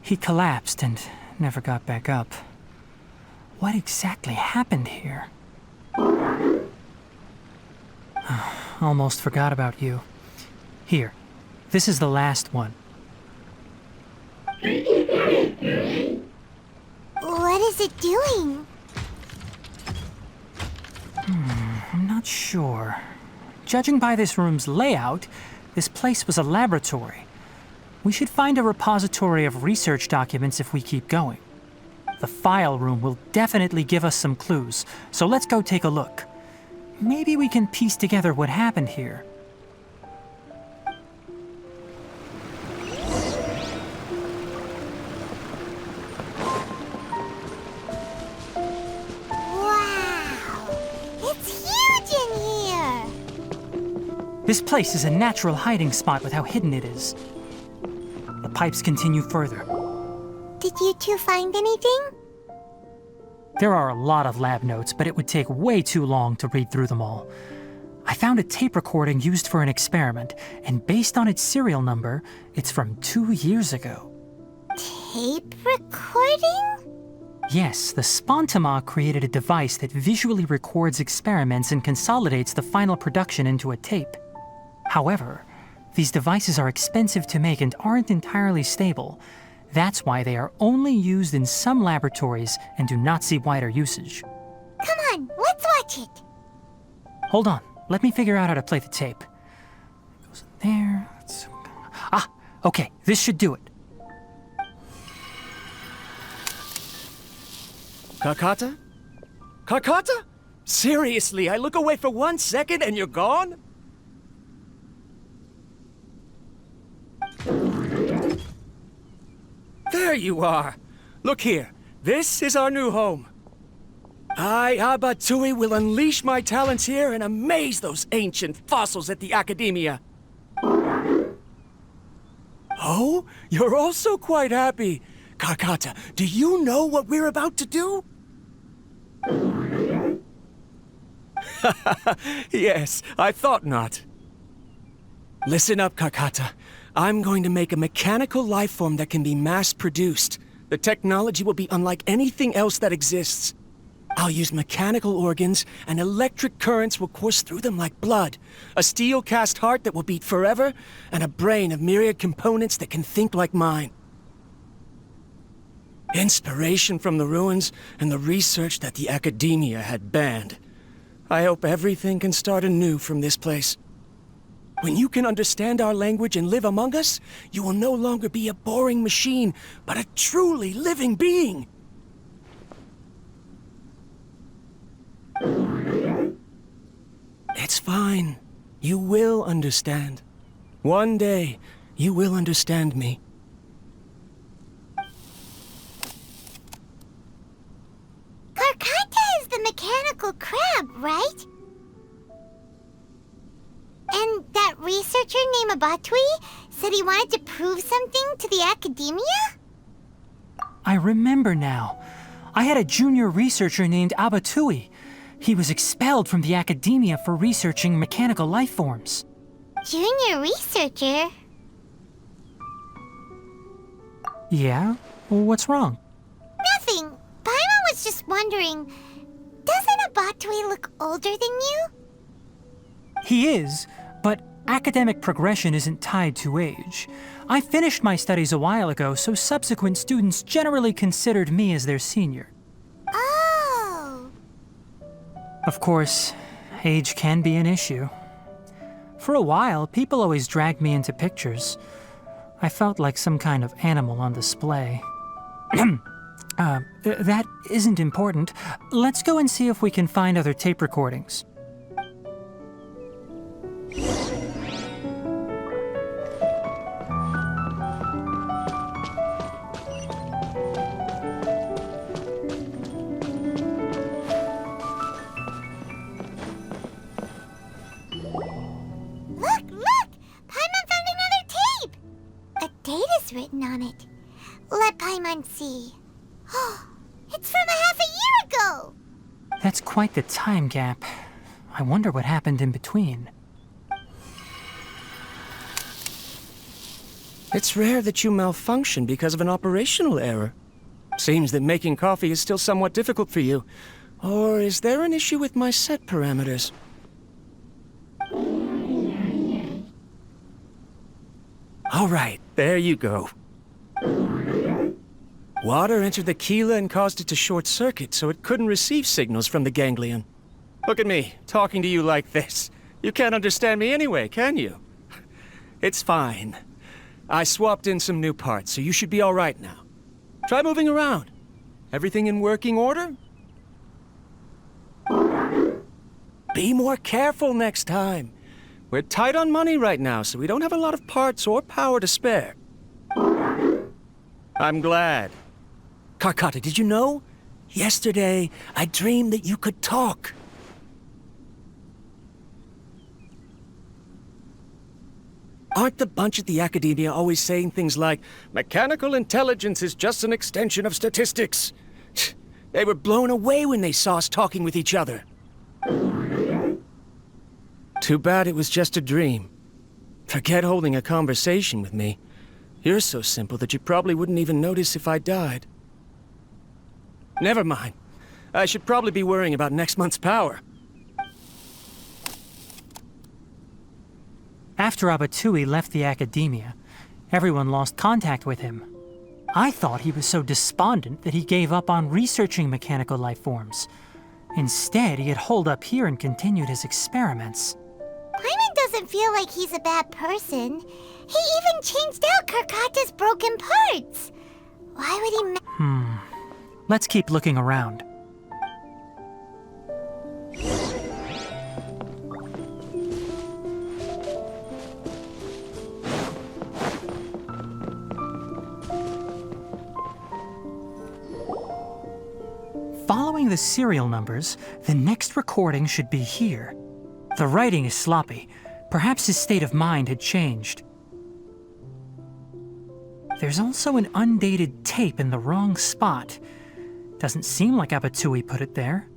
He collapsed and never got back up. What exactly happened here? Almost forgot about you. Here, this is the last one. What is it doing? I'm not sure. Judging by this room's layout, this place was a laboratory. We should find a repository of research documents if we keep going. The file room will definitely give us some clues, so let's go take a look. Maybe we can piece together what happened here. Wow! It's huge in here! This place is a natural hiding spot with how hidden it is. The pipes continue further. Did you two find anything? There are a lot of lab notes, but it would take way too long to read through them all. I found a tape recording used for an experiment, and based on its serial number, it's from 2 years ago. tape recording? Yes, the Spontama created a device that visually records experiments and consolidates the final production into a tape. However, these devices are expensive to make and aren't entirely stable. That's why they are only used in some laboratories and do not see wider usage. Come on, let's watch it. Hold on, let me figure out how to play the tape. It goes in there. Okay, this should do it. Kakata? Kakata? Seriously, I look away for 1 second and you're gone? There you are. Look here. This is our new home. I, Abatui, will unleash my talents here and amaze those ancient fossils at the Academia. Oh, you're also quite happy. Kakata, do you know what we're about to do? Yes, I thought not. Listen up, Kakata. I'm going to make a mechanical life form that can be mass-produced. The technology will be unlike anything else that exists. I'll use mechanical organs, and electric currents will course through them like blood. A steel-cast heart that will beat forever, and a brain of myriad components that can think like mine. Inspiration from the ruins and the research that the Academia had banned. I hope everything can start anew from this place. When you can understand our language and live among us, you will no longer be a boring machine, but a truly living being. It's fine. You will understand. One day, you will understand me. Karkata is the mechanical crab, right? And that researcher named Abatui said he wanted to prove something to the Academia? I remember now. I had a junior researcher named Abatui. He was expelled from the Academia for researching mechanical life forms. Junior researcher? Yeah? What's wrong? Nothing. Paimon was just wondering, doesn't Abatui look older than you? He is, but academic progression isn't tied to age. I finished my studies a while ago, so subsequent students generally considered me as their senior. Oh. Of course, age can be an issue. For a while, people always dragged me into pictures. I felt like some kind of animal on display. That isn't important. Let's go and see if we can find other tape recordings. Written on it. Let Paimon see. Oh, it's from a half a year ago! That's quite the time gap. I wonder what happened in between. It's rare that you malfunction because of an operational error. Seems that making coffee is still somewhat difficult for you. Or is there an issue with my set parameters? All right, there you go. Water entered the chela and caused it to short-circuit, so it couldn't receive signals from the ganglion. Look at me, talking to you like this. You can't understand me anyway, can you? It's fine. I swapped in some new parts, so you should be all right now. Try moving around. Everything in working order? Be more careful next time. We're tight on money right now, so we don't have a lot of parts or power to spare. I'm glad. Karkata, did you know? Yesterday, I dreamed that you could talk. Aren't the bunch at the Academia always saying things like, mechanical intelligence is just an extension of statistics? They were blown away when they saw us talking with each other. Too bad it was just a dream. Forget holding a conversation with me. You're so simple that you probably wouldn't even notice if I died. Never mind. I should probably be worrying about next month's power. After Abatui left the academia, everyone lost contact with him. I thought he was so despondent that he gave up on researching mechanical life forms. Instead, he had holed up here and continued his experiments. Paimon doesn't feel like he's a bad person. He even changed out Karkata's broken parts. Why would he Let's keep looking around. Following the serial numbers, the next recording should be here. The writing is sloppy. Perhaps his state of mind had changed. There's also an undated tape in the wrong spot. Doesn't seem like Abatui put it there.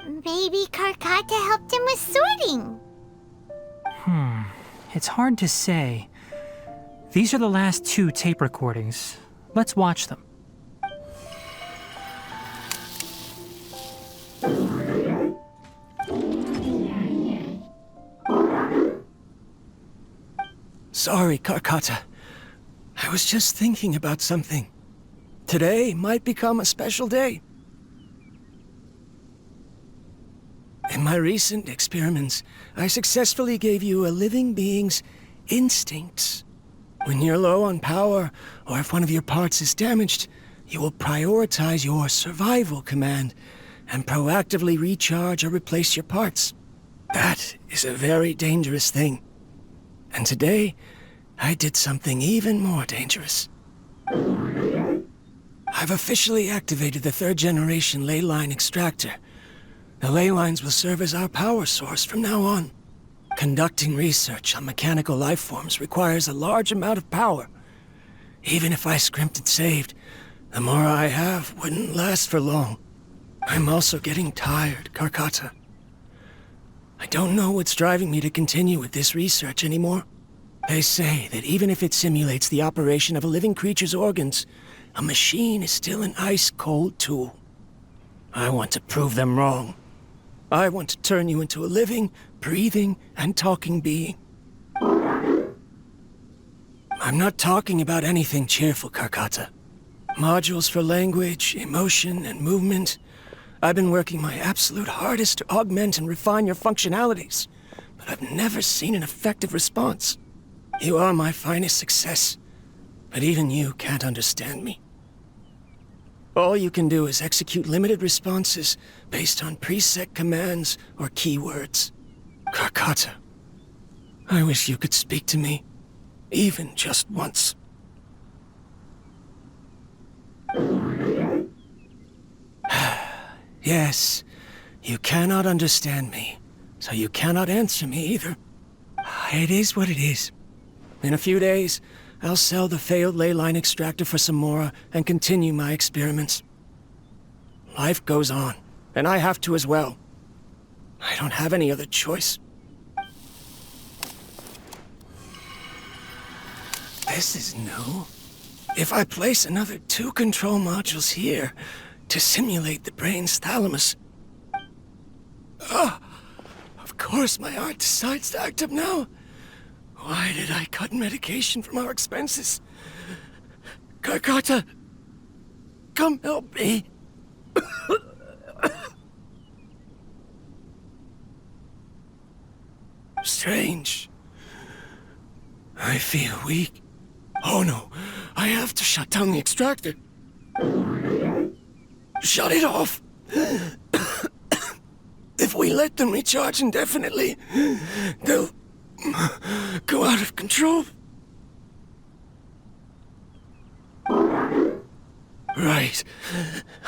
Maybe Karkata helped him with sorting. It's hard to say. These are the last 2 tape recordings. Let's watch them. Sorry, Karkata. I was just thinking about something. Today might become a special day. In my recent experiments, I successfully gave you a living being's instincts. When you're low on power, or if one of your parts is damaged, you will prioritize your survival command and proactively recharge or replace your parts. That is a very dangerous thing. And today, I did something even more dangerous. I've officially activated the 3rd generation ley line extractor. The ley lines will serve as our power source from now on. Conducting research on mechanical life forms requires a large amount of power. Even if I scrimped and saved, the more I have wouldn't last for long. I'm also getting tired, Karkata. I don't know what's driving me to continue with this research anymore. They say that even if it simulates the operation of a living creature's organs, a machine is still an ice-cold tool. I want to prove them wrong. I want to turn you into a living, breathing, and talking being. I'm not talking about anything cheerful, Karkata. Modules for language, emotion, and movement. I've been working my absolute hardest to augment and refine your functionalities, but I've never seen an effective response. You are my finest success, but even you can't understand me. All you can do is execute limited responses based on preset commands or keywords. Karkata, I wish you could speak to me, even just once. Yes, you cannot understand me, so you cannot answer me either. It is what it is. In a few days, I'll sell the failed ley line extractor for some more and continue my experiments. Life goes on, and I have to as well. I don't have any other choice. This is new. If I place another 2 control modules here to simulate the brain's thalamus... Of course my heart decides to act up now. Why did I cut medication from our expenses? Karkata, come help me. Strange. I feel weak. Oh no, I have to shut down the extractor. Shut it off. If we let them recharge indefinitely, they'll go out of control. Right.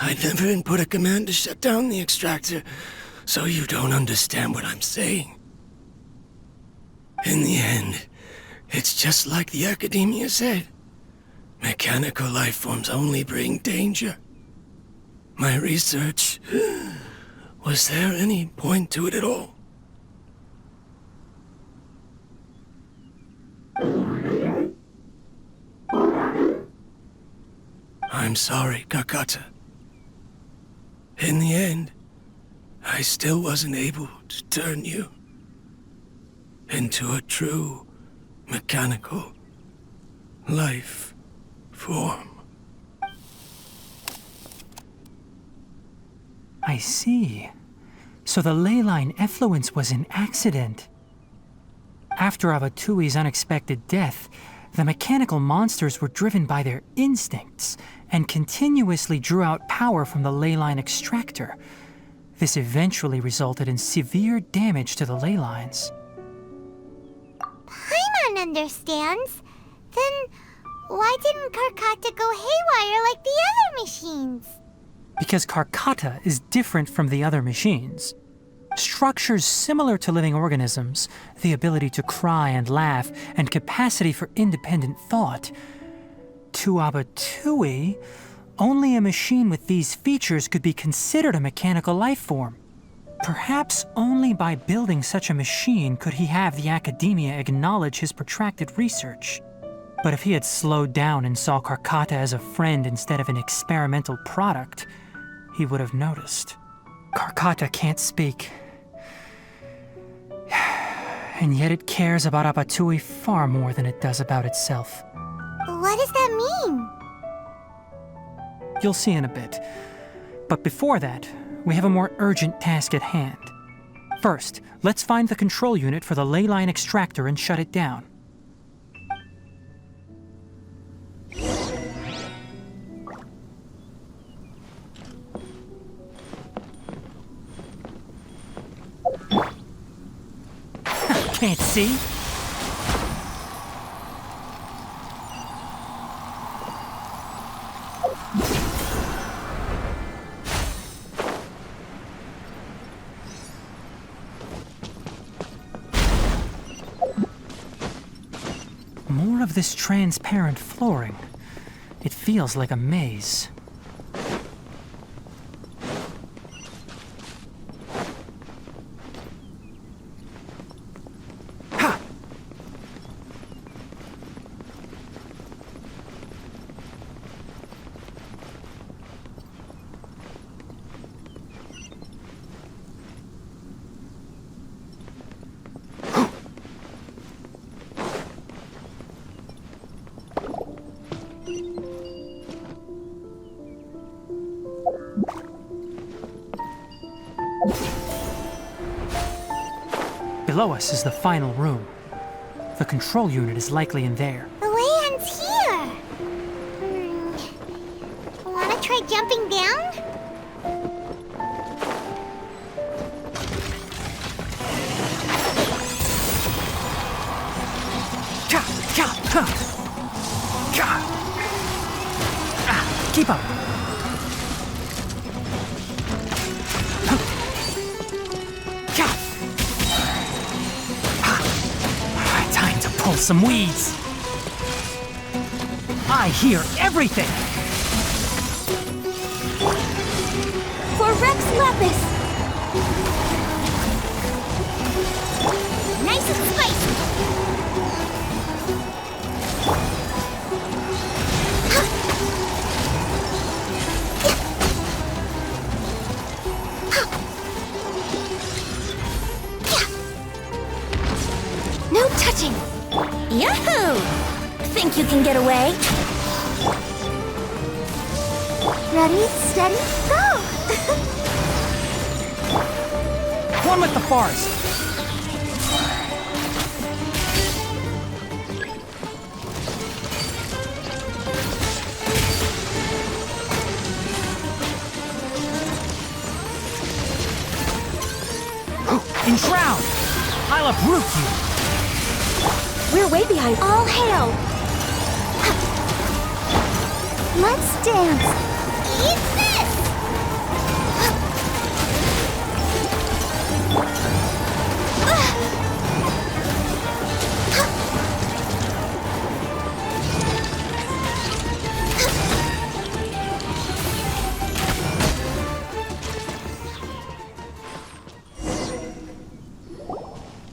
I never input a command to shut down the extractor, so you don't understand what I'm saying. In the end, it's just like the academia said. Mechanical life forms only bring danger. My research... Was there any point to it at all? I'm sorry, Kakata. In the end, I still wasn't able to turn you into a true mechanical life form. I see. So the ley line effluence was an accident. After Abatui's unexpected death, the mechanical monsters were driven by their instincts and continuously drew out power from the ley line extractor. This eventually resulted in severe damage to the ley lines. Paimon understands. Then why didn't Karkata go haywire like the other machines? Because Karkata is different from the other machines. Structures similar to living organisms, the ability to cry and laugh, and capacity for independent thought. To Abatui, only a machine with these features could be considered a mechanical life form. Perhaps only by building such a machine could he have the academia acknowledge his protracted research. But if he had slowed down and saw Karkata as a friend instead of an experimental product, he would have noticed. Karkata can't speak. And yet it cares about Abatui far more than it does about itself. What does that mean? You'll see in a bit. But before that, we have a more urgent task at hand. First, let's find the control unit for the ley line extractor and shut it down. Can't see? More of this transparent flooring. It feels like a maze. Below us is the final room. The control unit is likely in there. The way ends here. Wanna try jumping down? Keep up. Time to pull some weeds. I hear everything. For Rex Lapis! Nice and spicy. No touching! Yahoo! Think you can get away? Ready, steady, go! One with the forest. Enshroud! I'll uproot you. We're way behind. All hail! Let's dance! Eat this!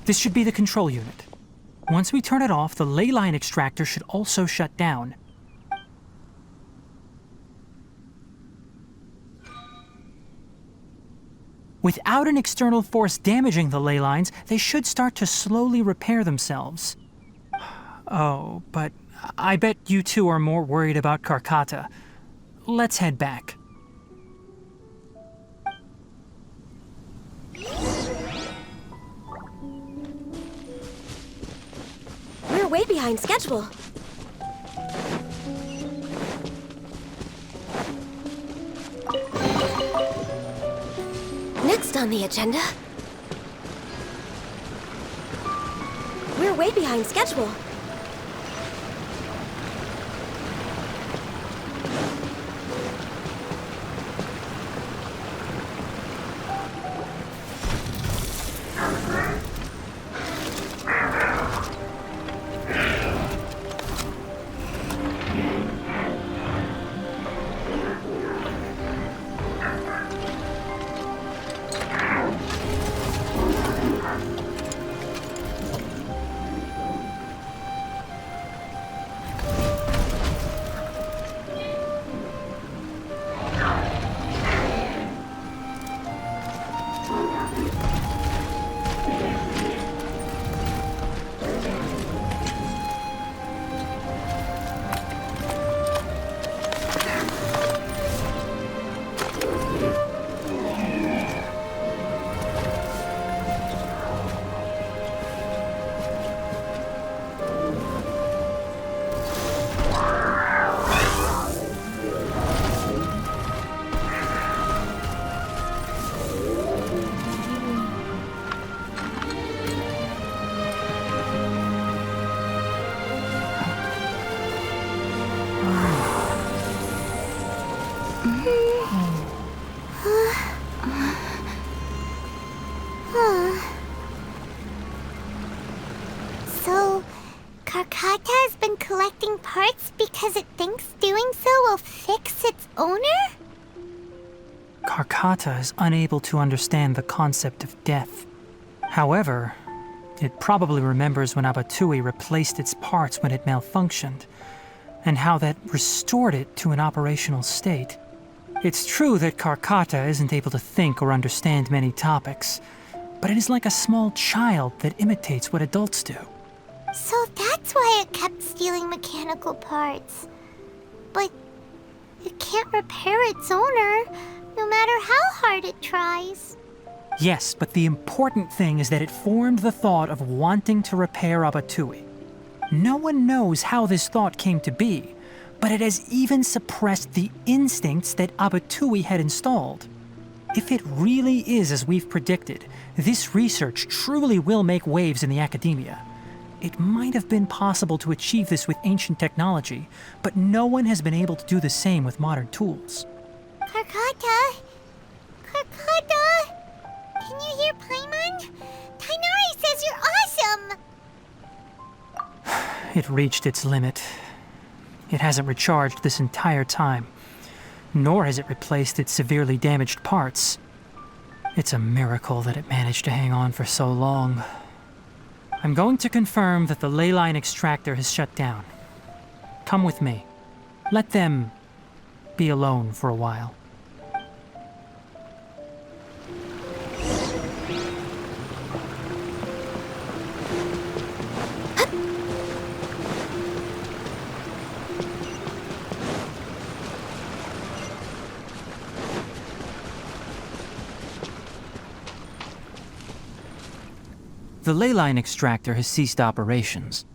This should be the control unit. Once we turn it off, the ley line extractor should also shut down. Without an external force damaging the ley lines, they should start to slowly repair themselves. Oh, but I bet you two are more worried about Karkata. Let's head back. We're way behind schedule. Next on the agenda... We're way behind schedule. So, Karkata has been collecting parts because it thinks doing so will fix its owner? Karkata is unable to understand the concept of death. However, it probably remembers when Abatui replaced its parts when it malfunctioned, and how that restored it to an operational state. It's true that Karkata isn't able to think or understand many topics, but it is like a small child that imitates what adults do. So that's why it kept stealing mechanical parts. But it can't repair its owner, no matter how hard it tries. Yes, but the important thing is that it formed the thought of wanting to repair Abatui. No one knows how this thought came to be, but it has even suppressed the instincts that Abatui had installed. If it really is as we've predicted, this research truly will make waves in the academia. It might have been possible to achieve this with ancient technology, but no one has been able to do the same with modern tools. Karkata? Karkata? Can you hear Paimon? Tainari says you're awesome! It reached its limit. It hasn't recharged this entire time, nor has it replaced its severely damaged parts. It's a miracle that it managed to hang on for so long. I'm going to confirm that the ley line extractor has shut down. Come with me. Let them be alone for a while. The ley line extractor has ceased operations.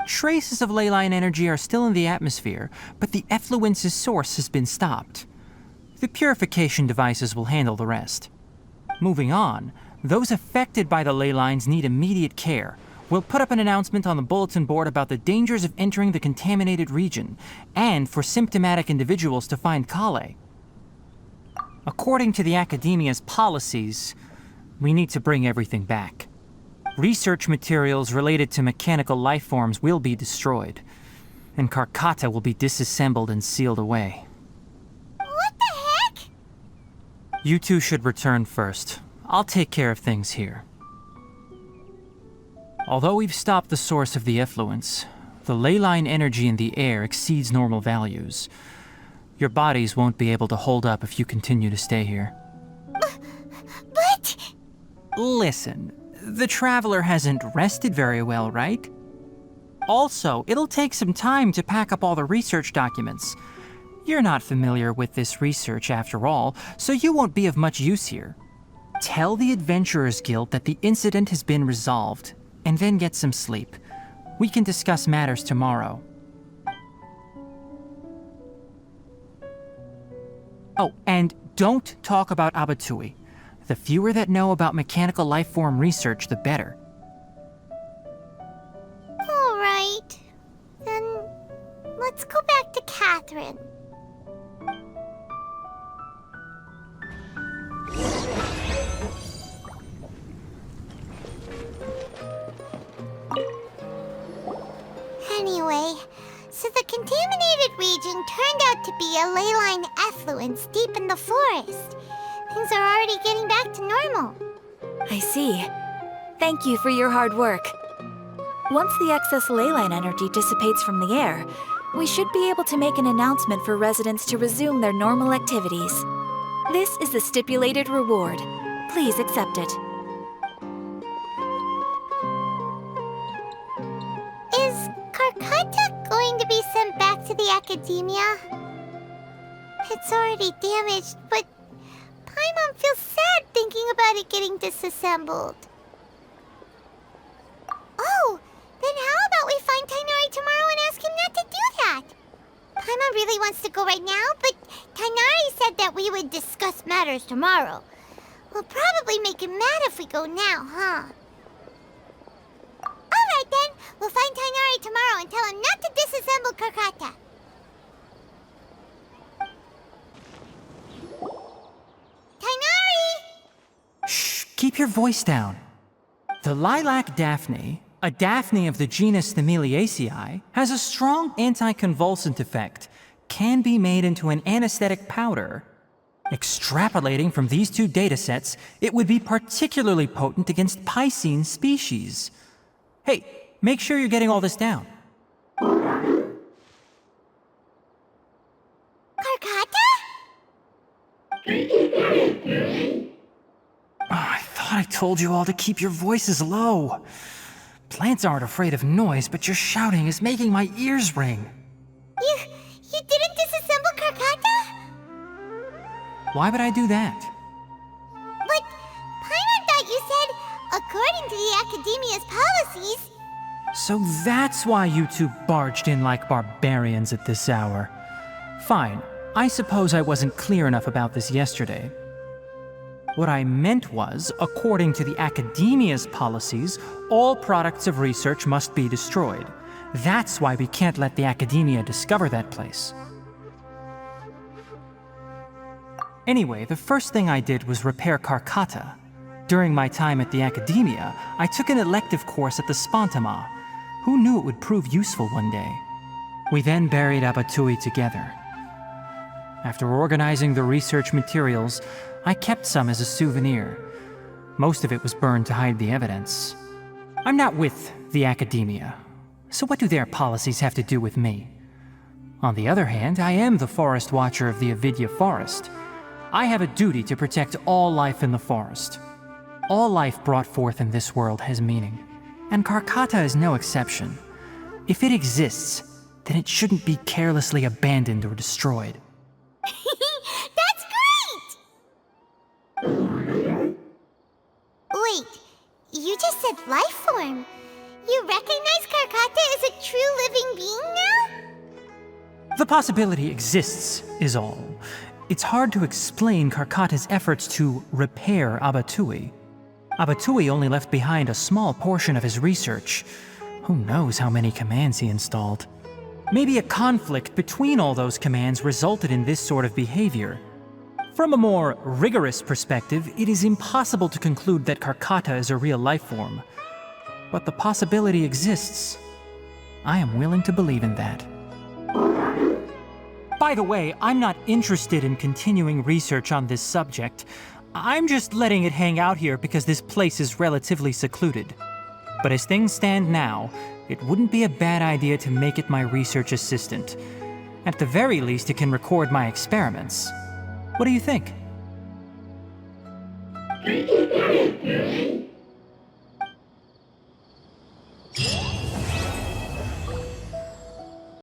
Traces of ley line energy are still in the atmosphere, but the effluence's source has been stopped. The purification devices will handle the rest. Moving on, those affected by the ley lines need immediate care. We'll put up an announcement on the bulletin board about the dangers of entering the contaminated region, and for symptomatic individuals to find Kale. According to the Academia's policies, we need to bring everything back. Research materials related to mechanical life forms will be destroyed, and Karkata will be disassembled and sealed away. What the heck? You two should return first. I'll take care of things here. Although we've stopped the source of the effluence, the ley line energy in the air exceeds normal values. Your bodies won't be able to hold up if you continue to stay here. But What? Listen, the traveler hasn't rested very well, right? Also, it'll take some time to pack up all the research documents. You're not familiar with this research after all, so you won't be of much use here. Tell the Adventurers Guild that the incident has been resolved, and then get some sleep. We can discuss matters tomorrow. Oh, and don't talk about Abatui. The fewer that know about mechanical life form research, the better. All right. Then let's go back to Catherine. Anyway, so the contaminated region turned out to be a ley line effluence deep in the forest. Things are already getting back to normal. I see. Thank you for your hard work. Once the excess ley line energy dissipates from the air, we should be able to make an announcement for residents to resume their normal activities. This is the stipulated reward. Please accept it. Is Karkata going to be sent back to the academia? It's already damaged, but Paimon feels sad thinking about it getting disassembled. Oh, then how about we find Tainari tomorrow and ask him not to do that? Paimon really wants to go right now, but Tainari said that we would discuss matters tomorrow. We'll probably make him mad if we go now, huh? Alright then, we'll find Tainari tomorrow and tell him not to disassemble Karkata. Tainari! Shh, keep your voice down. The lilac daphne, a daphne of the genus Thameliaceae, has a strong anticonvulsant effect, can be made into an anesthetic powder. Extrapolating from these two datasets, it would be particularly potent against Piscine species. Hey, make sure you're getting all this down. Karkata? I thought I told you all to keep your voices low. Plants aren't afraid of noise, but your shouting is making my ears ring. You didn't disassemble Karkata? Why would I do that? But Paimon thought you said, according to the Academia's policies... So that's why you two barged in like barbarians at this hour. Fine, I suppose I wasn't clear enough about this yesterday. What I meant was, according to the Academia's policies, all products of research must be destroyed. That's why we can't let the Academia discover that place. Anyway, the first thing I did was repair Karkata. During my time at the Academia, I took an elective course at the Spontama. Who knew it would prove useful one day? We then buried Abatui together. After organizing the research materials, I kept some as a souvenir. Most of it was burned to hide the evidence. I'm not with the Academia, so what do their policies have to do with me? On the other hand, I am the Forest Watcher of the Avidya Forest. I have a duty to protect all life in the forest. All life brought forth in this world has meaning, and Karkata is no exception. If it exists, then it shouldn't be carelessly abandoned or destroyed. That's great! Wait, you just said life form. You recognize Karkata as a true living being now? The possibility exists, is all. It's hard to explain Karkata's efforts to repair Abatui. Abatui only left behind a small portion of his research. Who knows how many commands he installed? Maybe a conflict between all those commands resulted in this sort of behavior. From a more rigorous perspective, it is impossible to conclude that Karkata is a real life form. But the possibility exists. I am willing to believe in that. By the way, I'm not interested in continuing research on this subject. I'm just letting it hang out here because this place is relatively secluded. But as things stand now, it wouldn't be a bad idea to make it my research assistant. At the very least, it can record my experiments. What do you think? Thank you very much.